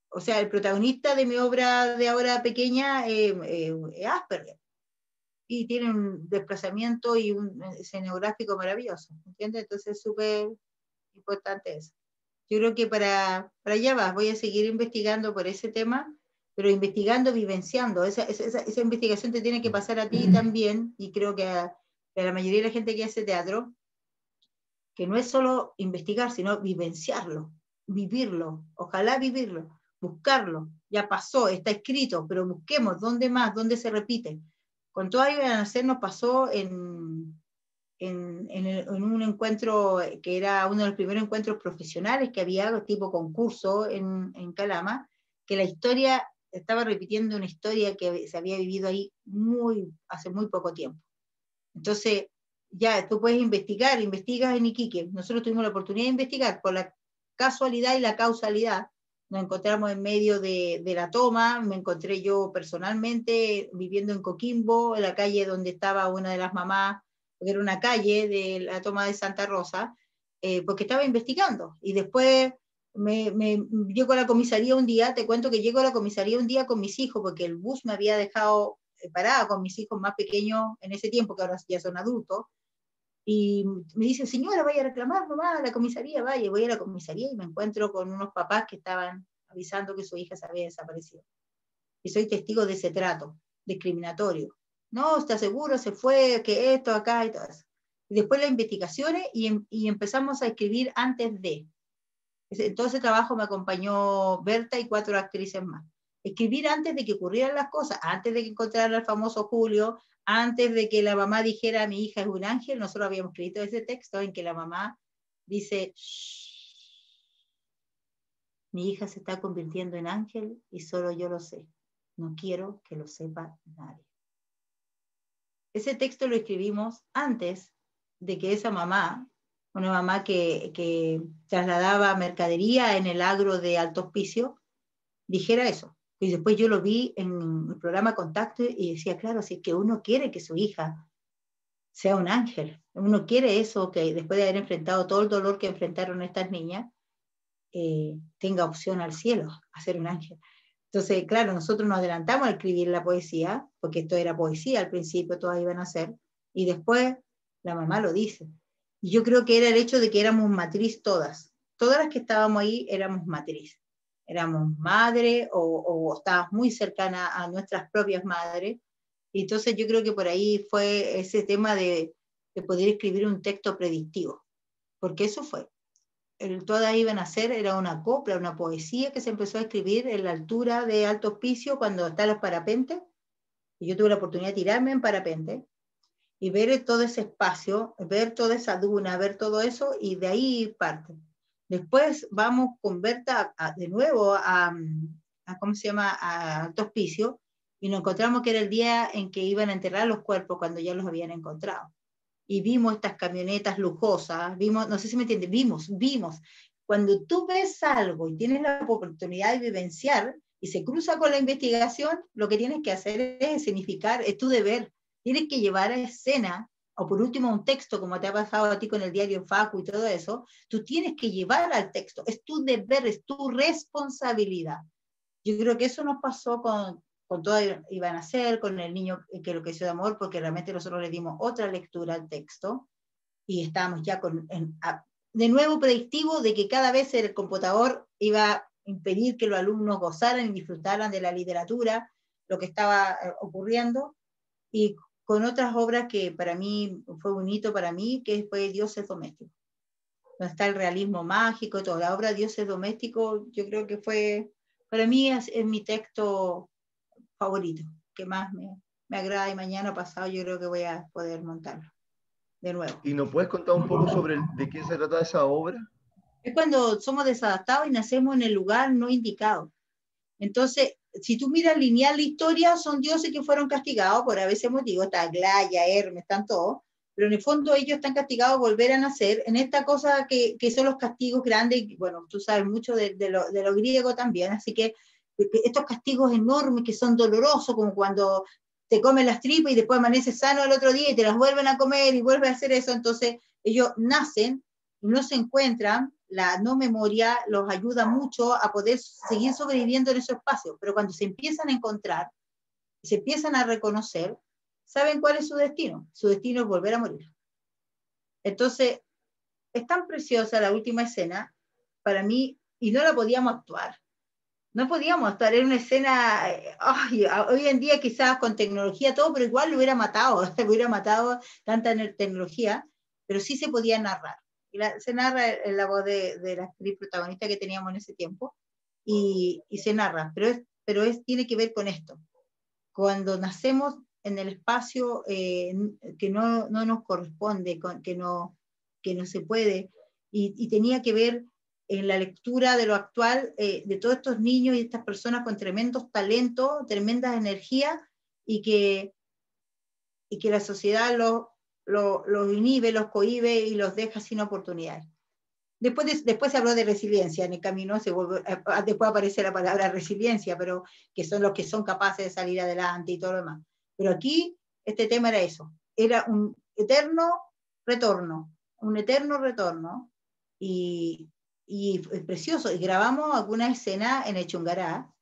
o sea, el protagonista de mi obra de ahora pequeña es Asperger, y tiene un desplazamiento y un escenográfico maravilloso, ¿entiendes? Entonces es súper importante eso. Yo creo que para allá vas, voy a seguir investigando por ese tema, pero investigando, vivenciando. Esa investigación te tiene que pasar a ti también, y creo que a la mayoría de la gente que hace teatro, que no es solo investigar, sino vivenciarlo, vivirlo, ojalá vivirlo, buscarlo. Ya pasó, está escrito, pero busquemos dónde más, dónde se repite. Con Todas iban a nacer nos pasó en un encuentro que era uno de los primeros encuentros profesionales que había, tipo concurso en Calama, que la historia estaba repitiendo una historia que se había vivido ahí hace muy poco tiempo. Entonces, ya tú puedes investigas en Iquique. Nosotros tuvimos la oportunidad de investigar por la casualidad y la causalidad. Nos encontramos en medio de la toma, me encontré yo personalmente viviendo en Coquimbo, en la calle donde estaba una de las mamás, porque era una calle de la toma de Santa Rosa, porque estaba investigando. Y después llego a la comisaría un día, te cuento que llego a la comisaría un día con mis hijos, porque el bus me había dejado parada con mis hijos más pequeños en ese tiempo, que ahora ya son adultos, y me dice, señora, vaya a reclamar nomás a la comisaría, vaya. Voy a la comisaría y me encuentro con unos papás que estaban avisando que su hija se había desaparecido. Y soy testigo de ese trato discriminatorio. No, ¿está seguro? Se fue, que esto, acá y todo eso. Y después las investigaciones y empezamos a escribir antes de. En todo ese trabajo me acompañó Berta y 4 actrices más. Escribir antes de que ocurrieran las cosas, antes de que encontraran al famoso Julio, antes de que la mamá dijera mi hija es un ángel. Nosotros habíamos escrito ese texto en que la mamá dice, mi hija se está convirtiendo en ángel y solo yo lo sé. No quiero que lo sepa nadie. Ese texto lo escribimos antes de que esa mamá, una mamá que trasladaba mercadería en el agro de Alto Hospicio, dijera eso. Y después yo lo vi en el programa Contacto y decía, claro, si es que uno quiere que su hija sea un ángel, uno quiere eso, que después de haber enfrentado todo el dolor que enfrentaron estas niñas, tenga opción al cielo, a ser un ángel. Entonces, claro, nosotros nos adelantamos a escribir la poesía, porque esto era poesía al principio, todas iban a ser, y después la mamá lo dice. Y yo creo que era el hecho de que éramos matriz todas las que estábamos ahí éramos matriz. Éramos madre o estábamos muy cercanas a nuestras propias madres. Y entonces yo creo que por ahí fue ese tema de poder escribir un texto predictivo, porque eso fue. Todas iban a hacer, era una copla, una poesía que se empezó a escribir en la altura de Alto Hospicio cuando están los parapentes, y yo tuve la oportunidad de tirarme en parapente y ver todo ese espacio, ver toda esa duna, ver todo eso, y de ahí parte. Después vamos con Berta de nuevo ¿cómo se llama?, a Alto Hospicio, y nos encontramos que era el día en que iban a enterrar los cuerpos cuando ya los habían encontrado. Y vimos estas camionetas lujosas, vimos, no sé si me entiendes, vimos. Cuando tú ves algo y tienes la oportunidad de vivenciar y se cruza con la investigación, lo que tienes que hacer es significar, es tu deber. Tienes que llevar a escena, o por último un texto, como te ha pasado a ti con el diario Facu y todo eso, tú tienes que llevar al texto, es tu deber, es tu responsabilidad. Yo creo que eso nos pasó con Todas iban a ser, con el niño que lo que hizo de amor, porque realmente nosotros le dimos otra lectura al texto y estábamos ya de nuevo predictivo de que cada vez el computador iba a impedir que los alumnos gozaran y disfrutaran de la literatura, lo que estaba ocurriendo, y con otras obras que para mí fue un hito para mí, que fue Dioses Domésticos, donde está el realismo mágico y toda la obra Dioses Domésticos. Yo creo que fue, para mí es mi texto favorito, que más me agrada, y mañana pasado yo creo que voy a poder montarlo de nuevo. ¿Y nos puedes contar un poco sobre de qué se trata esa obra? Es cuando somos desadaptados y nacemos en el lugar no indicado. Entonces, si tú miras lineal la historia, son dioses que fueron castigados por ese motivo. Está Aglaya, Hermes, están todos, pero en el fondo ellos están castigados a volver a nacer en esta cosa que son los castigos grandes. Bueno, tú sabes mucho de lo griego también, así que estos castigos enormes que son dolorosos, como cuando te comen las tripas y después amaneces sano al otro día y te las vuelven a comer y vuelves a hacer eso. Entonces ellos nacen y no se encuentran, la no memoria los ayuda mucho a poder seguir sobreviviendo en esos espacios, pero cuando se empiezan a encontrar, se empiezan a reconocer, ¿saben cuál es su destino? Su destino es volver a morir. Entonces, es tan preciosa la última escena para mí, y no la podíamos actuar. No podíamos actuar, era una escena, hoy en día quizás con tecnología todo, pero igual lo hubiera matado, tanta tecnología, pero sí se podía narrar. Se narra en la voz de la actriz protagonista que teníamos en ese tiempo, y se narra, pero tiene que ver con esto. Cuando nacemos en el espacio que no nos corresponde, que no se puede, y tenía que ver en la lectura de lo actual, de todos estos niños y estas personas con tremendos talentos, tremendas energías, y que la sociedad los inhibe, los cohíbe y los deja sin oportunidades. Después se habló de resiliencia, en el camino después aparece la palabra resiliencia, pero que son los que son capaces de salir adelante y todo lo demás. Pero aquí este tema era eso, era un eterno retorno, y es precioso. Y grabamos algunas escenas en el Chungará,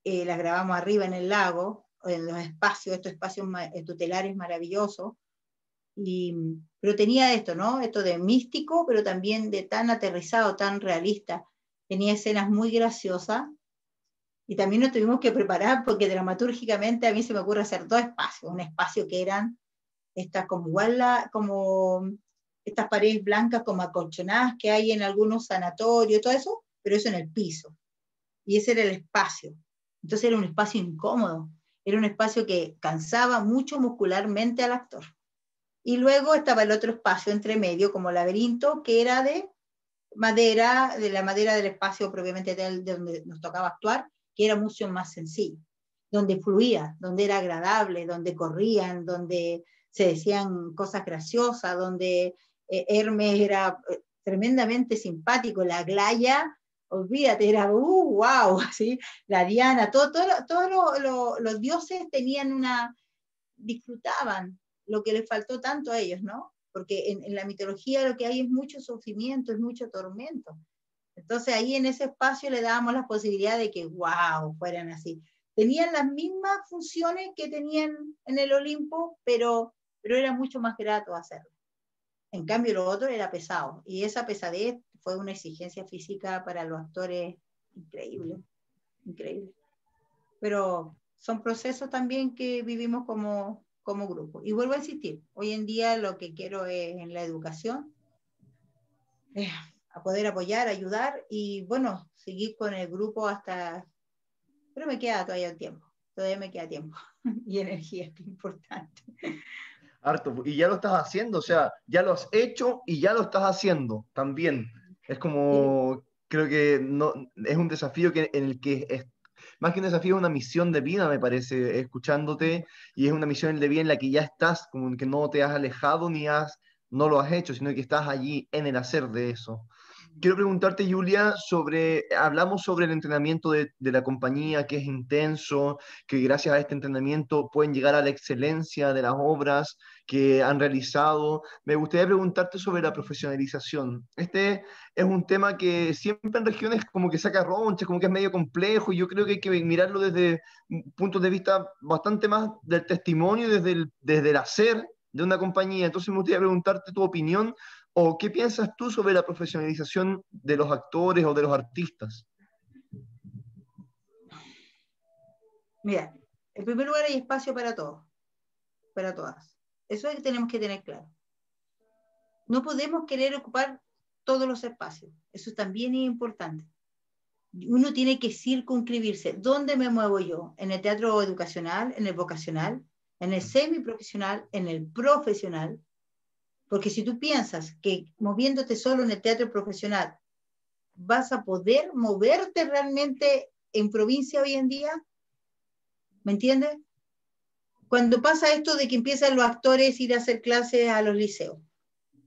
las grabamos arriba en el lago, en los espacios, estos espacios tutelares maravillosos. Pero tenía esto, ¿no? Esto de místico, pero también de tan aterrizado, tan realista. Tenía escenas muy graciosas, y también nos tuvimos que preparar porque dramatúrgicamente a mí se me ocurre hacer dos espacios. Un espacio que eran estas como como estas paredes blancas como acolchonadas que hay en algunos sanatorios, todo eso, pero eso en el piso. Y ese era el espacio. Entonces era un espacio incómodo, era un espacio que cansaba mucho muscularmente al actor. Y luego estaba el otro espacio entre medio, como laberinto, que era de madera, de la madera del espacio propiamente de donde nos tocaba actuar, que era mucho más sencillo, donde fluía, donde era agradable, donde corrían, donde se decían cosas graciosas, donde Hermes era tremendamente simpático, la Aglaya, olvídate, era wow, ¿sí? La Diana, todos los dioses tenían disfrutaban lo que les faltó tanto a ellos, ¿no? Porque en la mitología lo que hay es mucho sufrimiento, es mucho tormento. Entonces ahí en ese espacio le dábamos la posibilidad de que, wow, fueran así. Tenían las mismas funciones que tenían en el Olimpo, pero era mucho más grato hacerlo. En cambio lo otro era pesado, y esa pesadez fue una exigencia física para los actores increíble, increíble. Pero son procesos también que vivimos como grupo. Y vuelvo a insistir, hoy en día lo que quiero es en la educación, a poder apoyar, ayudar, y bueno, seguir con el grupo hasta, pero me queda todavía tiempo, y energía, que es importante. Harto, y ya lo estás haciendo, o sea, ya lo has hecho y ya lo estás haciendo también. Es como, creo que no, es un desafío en el que más que un desafío, es una misión de vida, me parece, escuchándote, y es una misión de vida en la que ya estás, como que no te has alejado no lo has hecho, sino que estás allí en el hacer de eso. Quiero preguntarte, Julia, hablamos sobre el entrenamiento de la compañía, que es intenso, que gracias a este entrenamiento pueden llegar a la excelencia de las obras que han realizado. Me gustaría preguntarte sobre la profesionalización. Este es un tema que siempre en regiones como que saca ronchas, como que es medio complejo, y yo creo que hay que mirarlo desde puntos de vista bastante más del testimonio, desde el hacer de una compañía. Entonces me gustaría preguntarte tu opinión, o qué piensas tú sobre la profesionalización de los actores o de los artistas. Mira, en primer lugar hay espacio para todos, para todas. Eso es que tenemos que tener claro. No podemos querer ocupar todos los espacios. Eso también es importante. Uno tiene que circunscribirse. ¿Dónde me muevo yo? ¿En el teatro educacional, en el vocacional, en el semiprofesional, en el profesional? Porque si tú piensas que moviéndote solo en el teatro profesional vas a poder moverte realmente en provincia hoy en día, ¿me entiendes? Cuando pasa esto de que empiezan los actores a ir a hacer clases a los liceos,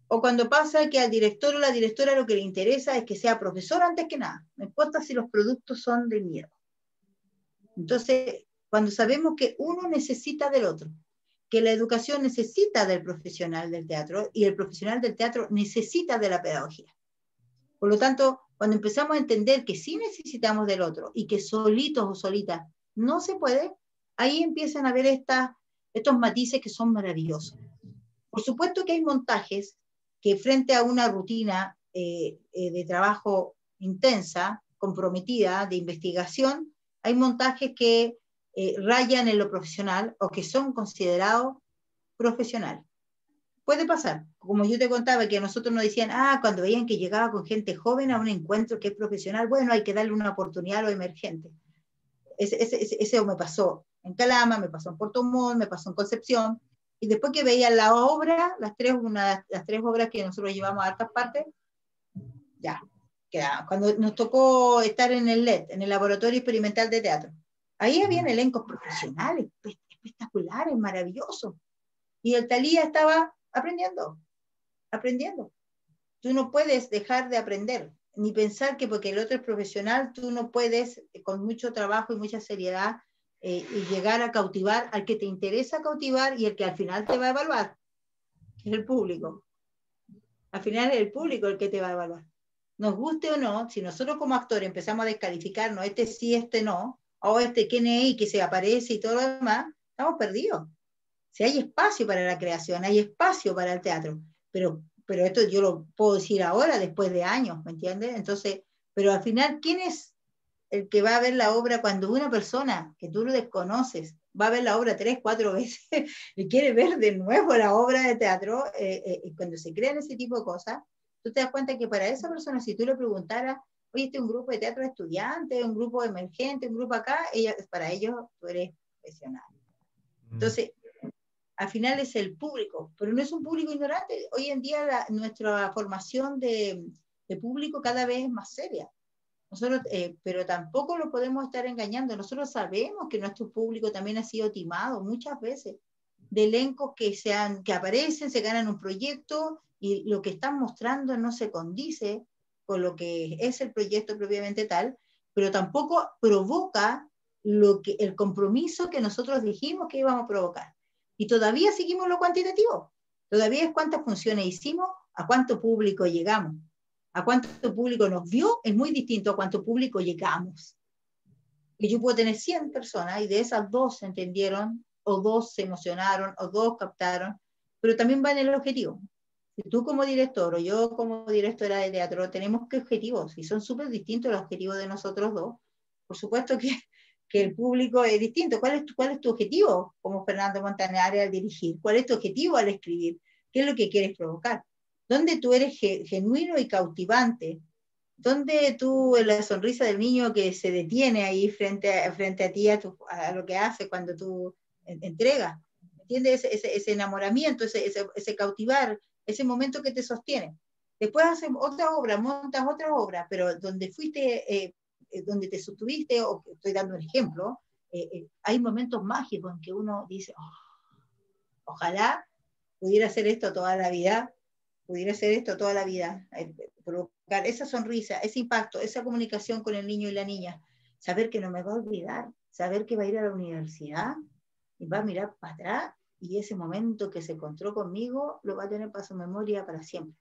o cuando pasa que al director o la directora lo que le interesa es que sea profesor antes que nada, no importa si los productos son de mierda. Entonces, cuando sabemos que uno necesita del otro, que la educación necesita del profesional del teatro y el profesional del teatro necesita de la pedagogía. Por lo tanto, cuando empezamos a entender que sí necesitamos del otro y que solitos o solitas no se puede, ahí empiezan a ver estos matices que son maravillosos. Por supuesto que hay montajes que frente a una rutina de trabajo intensa, comprometida, de investigación, hay montajes que rayan en lo profesional o que son considerados profesionales. Puede pasar, como yo te contaba, que a nosotros nos decían, cuando veían que llegaba con gente joven a un encuentro que es profesional, bueno, hay que darle una oportunidad a los emergentes. Eso me pasó en Calama, me pasó en Puerto Montt, me pasó en Concepción, y después que veían la obra, las tres obras que nosotros llevamos a hartas partes, ya, cuando nos tocó estar en el LED, en el Laboratorio Experimental de Teatro, ahí habían elencos profesionales, espectaculares, maravillosos, y el Talía estaba aprendiendo. Tú no puedes dejar de aprender, ni pensar que porque el otro es profesional, tú no puedes, con mucho trabajo y mucha seriedad, y llegar a cautivar al que te interesa cautivar y el que al final te va a evaluar, que es el público. Al final es el público el que te va a evaluar. Nos guste o no, si nosotros como actores empezamos a descalificarnos, este sí, este no, o este quién es y que se aparece y todo lo demás, estamos perdidos. Si hay espacio para la creación, hay espacio para el teatro, pero esto yo lo puedo decir ahora, después de años, ¿me entiendes? Entonces, pero al final, ¿quién es el que va a ver la obra cuando una persona que tú lo desconoces va a ver la obra 3, 4 veces y quiere ver de nuevo la obra de teatro? Cuando se crean ese tipo de cosas, tú te das cuenta que para esa persona, si tú le preguntaras, oye, este es un grupo de teatro de estudiantes, un grupo emergente, un grupo acá, para ellos tú eres profesional. Entonces, al final es el público, pero no es un público ignorante. Hoy en día nuestra formación de público cada vez es más seria. Nosotros, pero tampoco lo podemos estar engañando. Nosotros sabemos que nuestro público también ha sido timado muchas veces de elencos que aparecen, se ganan un proyecto y lo que están mostrando no se condice con lo que es el proyecto propiamente tal, pero tampoco provoca el compromiso que nosotros dijimos que íbamos a provocar. Y todavía seguimos lo cuantitativo. Todavía es cuántas funciones hicimos, a cuánto público llegamos. A cuánto público nos vio es muy distinto a cuánto público llegamos. Y yo puedo tener 100 personas y de esas 2 se entendieron, o 2 se emocionaron, o 2 captaron, pero también va en el objetivo. Si tú como director o yo como directora de teatro tenemos que objetivos, y son súper distintos los objetivos de nosotros dos, por supuesto que el público es distinto. ¿Cuál es tu objetivo como Fernando Montanari al dirigir? ¿Cuál es tu objetivo al escribir? ¿Qué es lo que quieres provocar? ¿Dónde tú eres genuino y cautivante? ¿Dónde tú, en la sonrisa del niño que se detiene ahí frente a ti, a lo que hace cuando tú entregas? ¿Entiendes? Ese enamoramiento, ese cautivar, ese momento que te sostiene. Después haces otra obra, montas otra obra, pero donde fuiste, donde te sostuviste, o estoy dando un ejemplo, hay momentos mágicos en que uno dice, ojalá pudiera hacer esto toda la vida, provocar esa sonrisa, ese impacto, esa comunicación con el niño y la niña, saber que no me va a olvidar, saber que va a ir a la universidad y va a mirar para atrás y ese momento que se encontró conmigo lo va a tener para su memoria para siempre.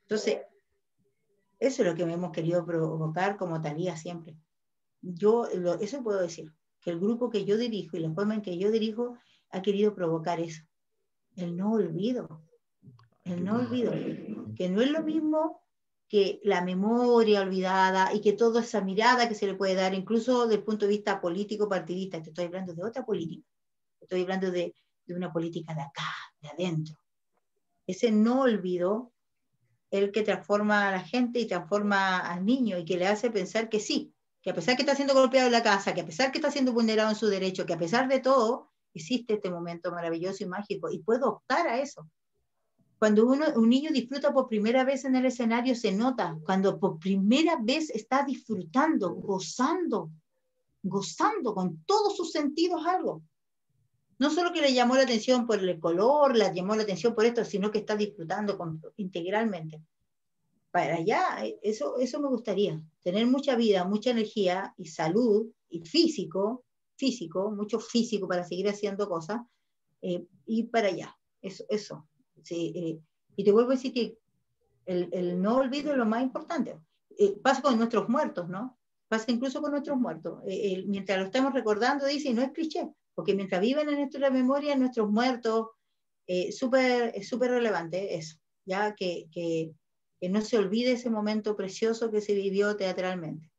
Entonces, eso es lo que hemos querido provocar como Talía siempre. Eso puedo decir, que el grupo que yo dirijo y la forma en que yo dirijo ha querido provocar eso, el no olvido, que no es lo mismo que la memoria olvidada y que toda esa mirada que se le puede dar, incluso desde el punto de vista político partidista. Te estoy hablando de otra política, estoy hablando de una política de acá, de adentro. Ese no olvido el que transforma a la gente y transforma al niño y que le hace pensar que sí, que a pesar que está siendo golpeado en la casa, que a pesar que está siendo vulnerado en su derecho, que a pesar de todo, existe este momento maravilloso y mágico y puedo optar a eso. Cuando un niño disfruta por primera vez en el escenario, se nota. Cuando por primera vez está disfrutando, gozando con todos sus sentidos algo. no solo que le llamó la atención por el color, le llamó la atención por esto, sino que está disfrutando integralmente. Para allá, eso me gustaría, tener mucha vida, mucha energía y salud y físico, mucho físico para seguir haciendo cosas, y para allá, eso. Sí, y te vuelvo a decir que el no olvido es lo más importante. Pasa con nuestros muertos, ¿no? Pasa incluso con nuestros muertos. Mientras lo estamos recordando, dice, y no es cliché, porque mientras viven en nuestra memoria nuestros muertos, es súper relevante eso, ya que no se olvide ese momento precioso que se vivió teatralmente.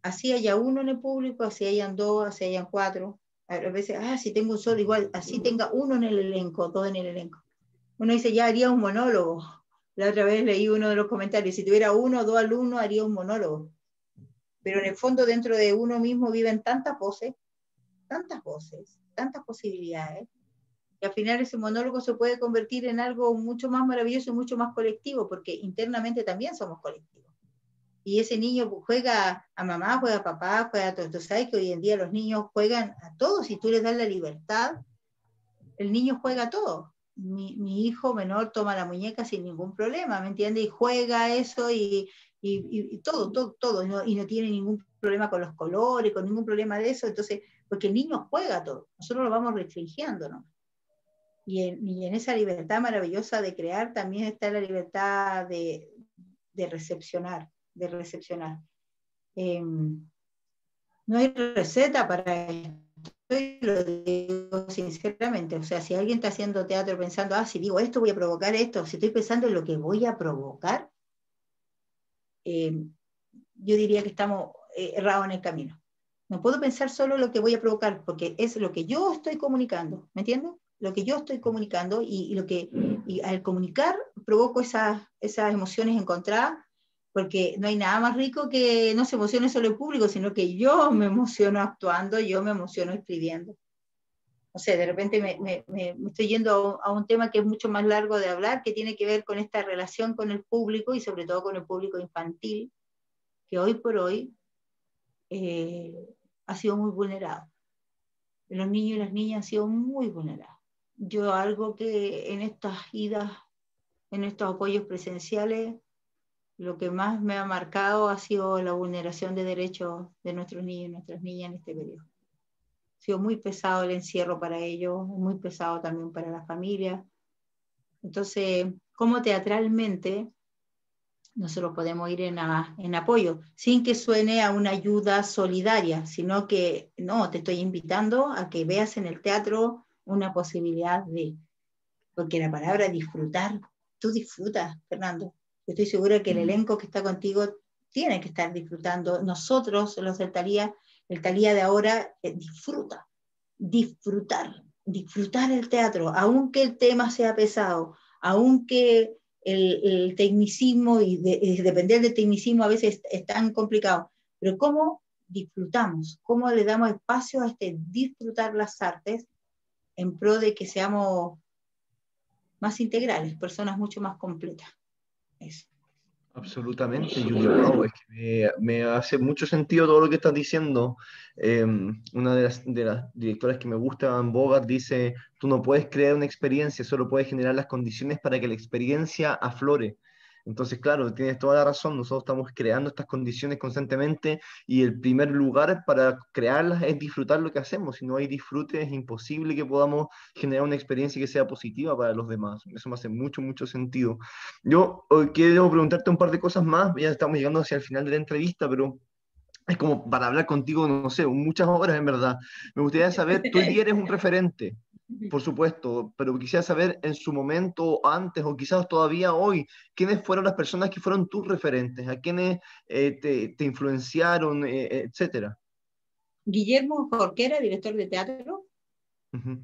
Así haya uno en el público, así hayan dos, así hayan cuatro. A veces, si tengo un solo igual, así tenga uno en el elenco, dos en el elenco. Uno dice, ya haría un monólogo. La otra vez leí uno de los comentarios, si tuviera uno o dos alumnos, haría un monólogo. Pero en el fondo, dentro de uno mismo viven tantas voces, tantas posibilidades, y al final ese monólogo se puede convertir en algo mucho más maravilloso y mucho más colectivo, porque internamente también somos colectivos. Y ese niño juega a mamá, juega a papá, juega a todos. Tú sabes que hoy en día los niños juegan a todos, si tú les das la libertad, el niño juega a todo. Mi hijo menor toma la muñeca sin ningún problema, ¿me entiendes? Y juega eso y todo, y no tiene ningún problema con los colores, con ningún problema de eso, entonces, porque el niño juega a todo, nosotros lo vamos restringiendo, ¿no? Y en esa libertad maravillosa de crear también está la libertad de recepcionar, no hay receta para esto, lo digo sinceramente, o sea, si alguien está haciendo teatro pensando, si digo esto voy a provocar esto, si estoy pensando en lo que voy a provocar, yo diría que estamos errados en el camino. No puedo pensar solo lo que voy a provocar, porque es lo que yo estoy comunicando, ¿me entiendes? Lo que yo estoy comunicando y al comunicar provoco esas emociones encontradas, porque no hay nada más rico que no se emocione solo el público, sino que yo me emociono actuando, yo me emociono escribiendo. No sé, de repente me estoy yendo a un tema que es mucho más largo de hablar, que tiene que ver con esta relación con el público y sobre todo con el público infantil, que hoy por hoy ha sido muy vulnerado. Los niños y las niñas han sido muy vulnerados. Yo algo que en estas idas, en estos apoyos presenciales, lo que más me ha marcado ha sido la vulneración de derechos de nuestros niños y nuestras niñas en este periodo. Ha sido muy pesado el encierro para ellos, muy pesado también para las familias. Entonces, como teatralmente nosotros podemos ir en apoyo, sin que suene a una ayuda solidaria, sino que, no, te estoy invitando a que veas en el teatro una posibilidad de, porque la palabra disfrutar, tú disfrutas, Fernando. Yo estoy segura que el elenco que está contigo tiene que estar disfrutando. Nosotros, los del Thalía, el Thalía de ahora, disfrutar el teatro, aunque el tema sea pesado, aunque el tecnicismo y depender del tecnicismo a veces es tan complicado, pero cómo disfrutamos, cómo le damos espacio a disfrutar las artes en pro de que seamos más integrales, personas mucho más completas. Eso. Absolutamente, Julia. Wow, es que me hace mucho sentido todo lo que estás diciendo. Una de las directoras que me gusta, Bogart, dice, tú no puedes crear una experiencia, solo puedes generar las condiciones para que la experiencia aflore. Entonces, claro, tienes toda la razón, nosotros estamos creando estas condiciones constantemente y el primer lugar para crearlas es disfrutar lo que hacemos. Si no hay disfrute, es imposible que podamos generar una experiencia que sea positiva para los demás. Eso me hace mucho sentido. Yo quiero preguntarte un par de cosas más, ya estamos llegando hacia el final de la entrevista, pero es como para hablar contigo, no sé, muchas horas en verdad. Me gustaría saber, tú hoy día eres un referente, por supuesto, pero quisiera saber en su momento, antes o quizás todavía hoy, ¿quiénes fueron las personas que fueron tus referentes? ¿A quiénes te influenciaron, etcétera? Guillermo Jorquera, director de teatro. Uh-huh.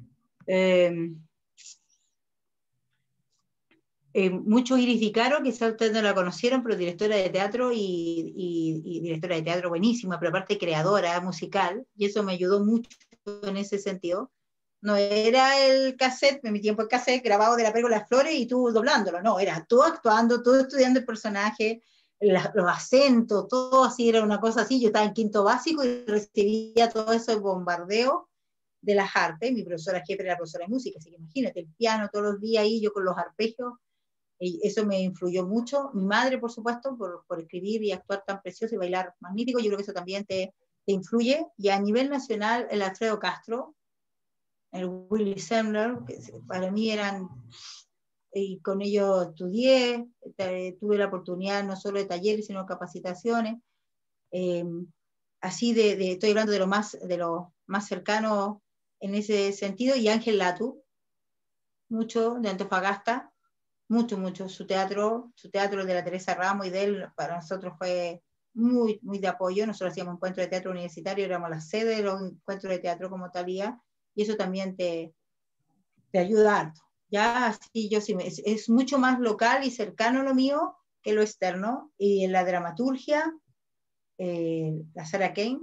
Mucho Iris Di Caro, quizás ustedes no la conocieron, pero directora de teatro y directora de teatro buenísima, pero aparte creadora musical, y eso me ayudó mucho en ese sentido. No era el cassette, en mi tiempo el cassette grabado de La Pérgola de las Flores y tú doblándolo, no, era tú actuando, tú estudiando el personaje, los acentos, todo así, era una cosa así. Yo estaba en quinto básico y recibía todo ese bombardeo de las artes. Mi profesora jefe era la profesora de música, así que imagínate, el piano todos los días ahí, yo con los arpegios, y eso me influyó mucho. Mi madre, por supuesto, por escribir y actuar tan precioso y bailar magnífico, yo creo que eso también te influye. Y a nivel nacional, el Alfredo Castro, el Willy Semler, que para mí eran, y con ellos estudié, tuve la oportunidad no solo de talleres, sino de capacitaciones. Así estoy hablando de lo más cercano en ese sentido, y Ángel Latu, mucho, de Antofagasta, mucho. Su teatro de la Teresa Ramos y de él, para nosotros fue muy de apoyo. Nosotros hacíamos encuentros de teatro universitario, éramos la sede de los encuentros de teatro como talía, y eso también te ayuda harto. Ya así yo sí, es mucho más local y cercano lo mío que lo externo. Y en la dramaturgia, la Sarah Kane,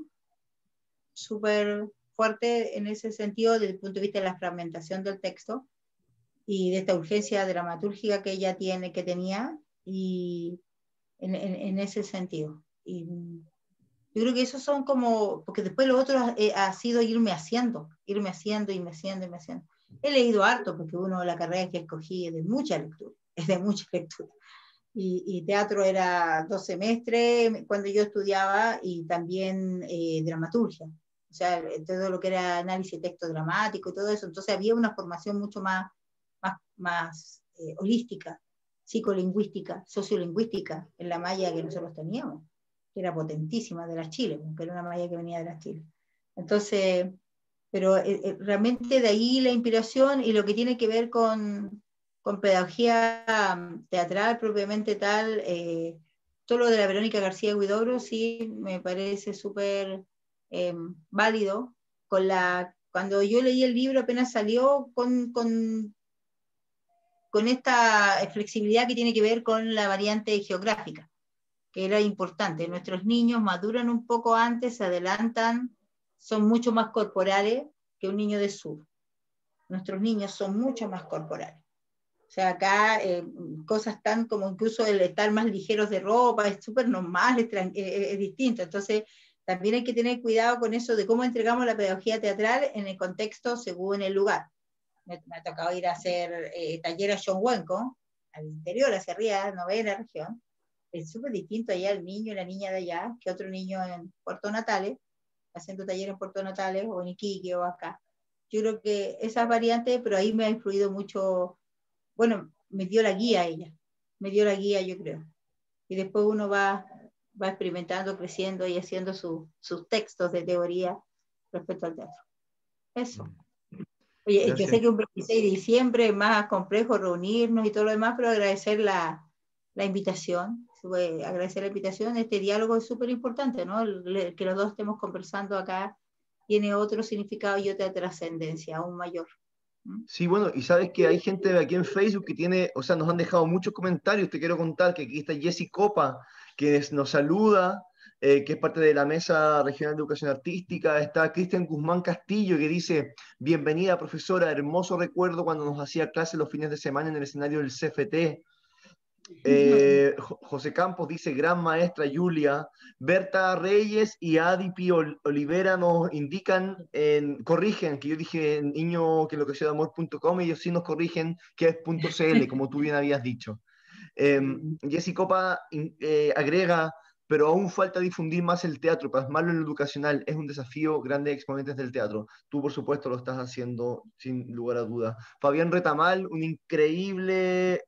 súper fuerte en ese sentido desde el punto de vista de la fragmentación del texto y de esta urgencia dramatúrgica que ella tenía, y en ese sentido. Y yo creo que esos son como, porque después lo otro ha sido irme haciendo. He leído harto, porque la carrera que escogí es de mucha lectura, Y teatro era 2 semestres cuando yo estudiaba, y también dramaturgia. O sea, todo lo que era análisis de texto dramático y todo eso. Entonces había una formación mucho más holística, psicolingüística, sociolingüística, en la malla que nosotros teníamos, que era potentísima, de las Chile, que era una malla que venía de las Chile. Entonces, pero realmente de ahí la inspiración, y lo que tiene que ver con pedagogía teatral propiamente tal, todo lo de la Verónica García Huidobro sí me parece súper válido. Cuando yo leí el libro apenas salió, con esta flexibilidad que tiene que ver con la variante geográfica, que era importante. Nuestros niños maduran un poco antes, se adelantan, son mucho más corporales que un niño de sur. Nuestros niños son mucho más corporales. O sea, acá cosas tan como incluso el estar más ligeros de ropa es súper normal, es distinto. Entonces, también hay que tener cuidado con eso de cómo entregamos la pedagogía teatral en el contexto según el lugar. Me ha tocado ir a hacer taller a Shonhuenco, al interior, hacia arriba, novena región. Es súper distinto allá el niño y la niña de allá que otro niño en Puerto Natales, haciendo taller en Puerto Natales o en Iquique o acá. Yo creo que esas variantes, pero ahí me ha influido mucho. Bueno, me dio la guía ella, yo creo. Y después uno va experimentando, creciendo y haciendo sus textos de teoría respecto al teatro. Eso. Oye, yo sé que un 26 de diciembre es más complejo reunirnos y todo lo demás, pero agradecer la invitación. Agradecer la invitación. Este diálogo es súper importante, ¿no? Que los dos estemos conversando acá tiene otro significado y otra trascendencia aún mayor. Sí, bueno, y sabes que hay gente aquí en Facebook que tiene, o sea, nos han dejado muchos comentarios. Te quiero contar que aquí está Jessy Copa, que nos saluda, que es parte de la Mesa Regional de Educación Artística. Está Cristian Guzmán Castillo, que dice: bienvenida, profesora, hermoso recuerdo cuando nos hacía clase los fines de semana en el escenario del CFT. José Campos dice: gran maestra Julia. Berta Reyes y Adi P. Olivera nos indican, corrigen, que yo dije niño que lo que sea de amor.com, y ellos sí nos corrigen que es .cl, como tú bien habías dicho. Jessy Copa agrega: pero aún falta difundir más el teatro, plasmarlo en lo educacional. Es un desafío, grandes exponentes del teatro. Tú, por supuesto, lo estás haciendo sin lugar a dudas. Fabián Retamal, un increíble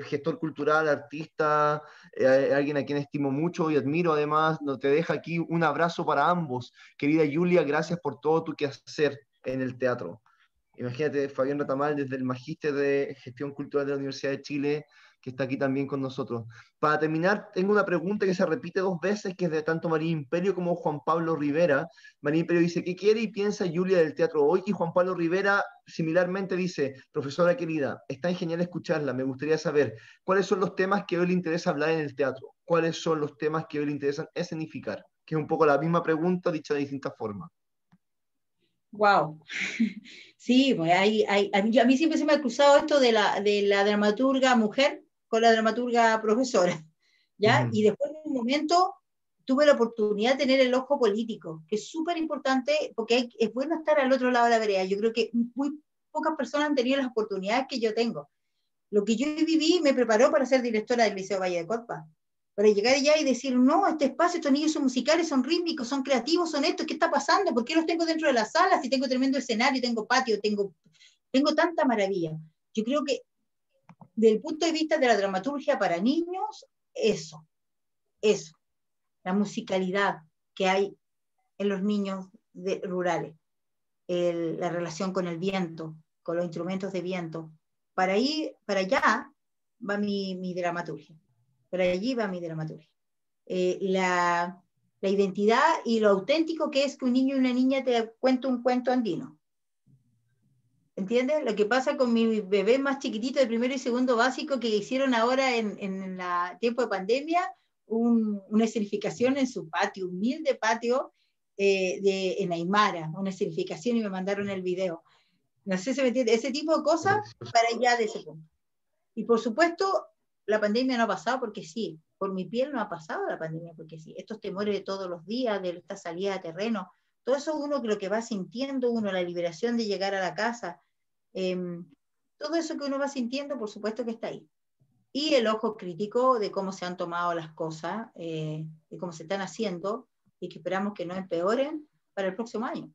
gestor cultural, artista, alguien a quien estimo mucho y admiro. Además, te deja aquí un abrazo para ambos. Querida Julia, gracias por todo tu quehacer en el teatro. Imagínate, Fabián Retamal, desde el Magíster de Gestión Cultural de la Universidad de Chile, que está aquí también con nosotros. Para terminar, tengo una pregunta que se repite 2 veces, que es de tanto María Imperio como Juan Pablo Rivera. María Imperio dice: ¿qué quiere y piensa Julia del teatro hoy? Y Juan Pablo Rivera, similarmente, dice: profesora querida, está genial escucharla, me gustaría saber cuáles son los temas que hoy le interesa hablar en el teatro, cuáles son los temas que hoy le interesan escenificar, que es un poco la misma pregunta dicha de distintas formas. Wow. Sí, pues a mí siempre se me ha cruzado esto de la dramaturga mujer con la dramaturga profesora, ¿ya? Y después en un momento tuve la oportunidad de tener el ojo político, que es súper importante, porque es bueno estar al otro lado de la vereda. Yo creo que muy pocas personas han tenido las oportunidades que yo tengo. Lo que yo viví me preparó para ser directora del Liceo Valle de Colpa, para llegar allá y decir, no, este espacio, estos niños son musicales, son rítmicos, son creativos, son estos, ¿qué está pasando? ¿Por qué los tengo dentro de la sala? Si tengo tremendo escenario, tengo patio, tengo tanta maravilla. Yo creo que desde el punto de vista de la dramaturgia para niños, eso, la musicalidad que hay en los niños rurales, la relación con el viento, con los instrumentos de viento. Para allá va mi dramaturgia. Para allí va mi dramaturgia. La identidad y lo auténtico que es que un niño y una niña te cuente un cuento andino. ¿Entiendes? Lo que pasa con mi bebé más chiquitito de primero y segundo básico que hicieron ahora en tiempo de pandemia, una escenificación en su patio, humilde patio en Aymara, una escenificación y me mandaron el video. No sé si me entiende, ese tipo de cosas para allá de ese punto. Y por supuesto, la pandemia no ha pasado porque sí, por mi piel no ha pasado la pandemia porque sí. Estos temores de todos los días, de esta salida a terreno, todo eso uno lo que va sintiendo, uno la liberación de llegar a la casa, todo eso que uno va sintiendo, por supuesto que está ahí. Y el ojo crítico de cómo se han tomado las cosas, de cómo se están haciendo, y que esperamos que no empeoren para el próximo año.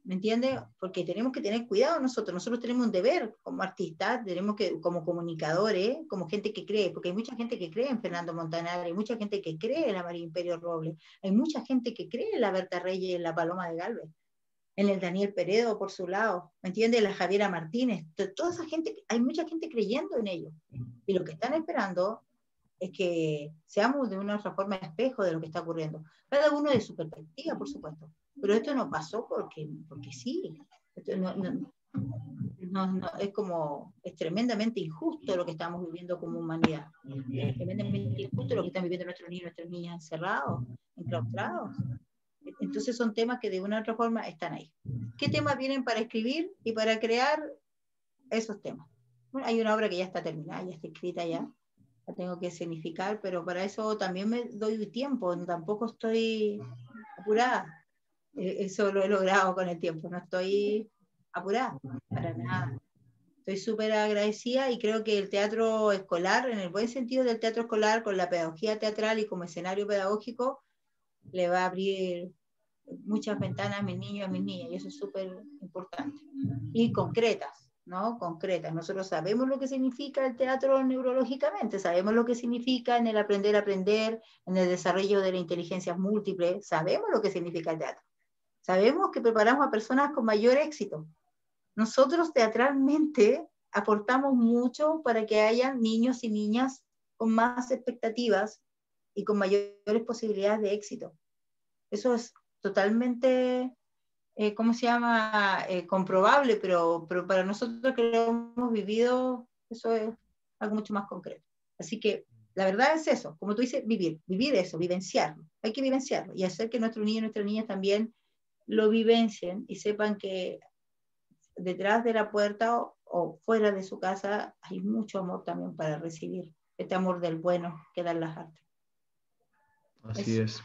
¿Me entiendes? Porque tenemos que tener cuidado nosotros tenemos un deber como artistas, tenemos que, como comunicadores, como gente que cree, porque hay mucha gente que cree en Fernando Montaner, hay mucha gente que cree en la María Imperio Robles, hay mucha gente que cree en la Berta Reyes y en la Paloma de Galvez, en el Daniel Peredo por su lado, ¿me entiendes? La Javiera Martínez, toda esa gente, hay mucha gente creyendo en ellos, y lo que están esperando es que seamos de una otra forma espejo de lo que está ocurriendo, cada uno de su perspectiva, por supuesto. Pero esto no pasó porque sí. Esto es tremendamente injusto lo que estamos viviendo como humanidad. Es tremendamente injusto lo que están viviendo nuestros niños y nuestras niñas encerrados, enclaustrados. Entonces son temas que de una u otra forma están ahí. ¿Qué temas vienen para escribir y para crear esos temas? Bueno, hay una obra que ya está terminada, ya está escrita ya, la tengo que escenificar, pero para eso también me doy tiempo, tampoco estoy apurada. Eso lo he logrado con el tiempo, no estoy apurada, para nada. Estoy súper agradecida y creo que el teatro escolar, en el buen sentido del teatro escolar, con la pedagogía teatral y como escenario pedagógico, le va a abrir muchas ventanas a mis niños y a mis niñas, y eso es súper importante. Y concretas, ¿no? Concretas. Nosotros sabemos lo que significa el teatro neurológicamente, sabemos lo que significa en el aprender a aprender, en el desarrollo de las inteligencias múltiples, sabemos lo que significa el teatro. Sabemos que preparamos a personas con mayor éxito. Nosotros teatralmente aportamos mucho para que haya niños y niñas con más expectativas y con mayores posibilidades de éxito. Eso es totalmente, ¿cómo se llama? Comprobable, pero para nosotros que lo hemos vivido, eso es algo mucho más concreto. Así que la verdad es eso, como tú dices, vivir eso, vivenciarlo. Hay que vivenciarlo y hacer que nuestros niños y nuestras niñas también lo vivencien y sepan que detrás de la puerta o fuera de su casa hay mucho amor también para recibir, este amor del bueno que dan las artes. Así es.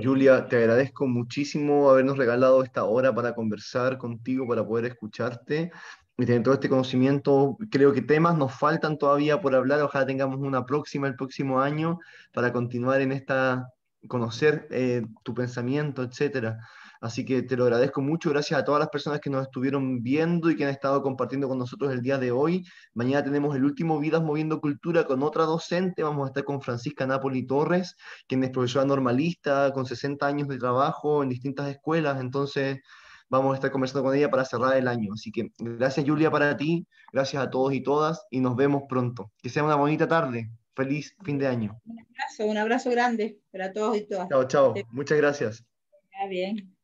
Julia, te agradezco muchísimo habernos regalado esta hora para conversar contigo, para poder escucharte y tener todo este conocimiento. Creo que temas nos faltan todavía por hablar. Ojalá tengamos una próxima el próximo año para continuar en esta, conocer tu pensamiento, etcétera. Así que te lo agradezco mucho. Gracias a todas las personas que nos estuvieron viendo y que han estado compartiendo con nosotros el día de hoy. Mañana tenemos el último Vidas Moviendo Cultura con otra docente. Vamos a estar con Francisca Napoli Torres, quien es profesora normalista, con 60 años de trabajo en distintas escuelas. Entonces, vamos a estar conversando con ella para cerrar el año. Así que gracias, Julia, para ti. Gracias a todos y todas. Y nos vemos pronto. Que sea una bonita tarde. Feliz fin de año. Un abrazo grande para todos y todas. Chao, chao. Muchas gracias. Está bien.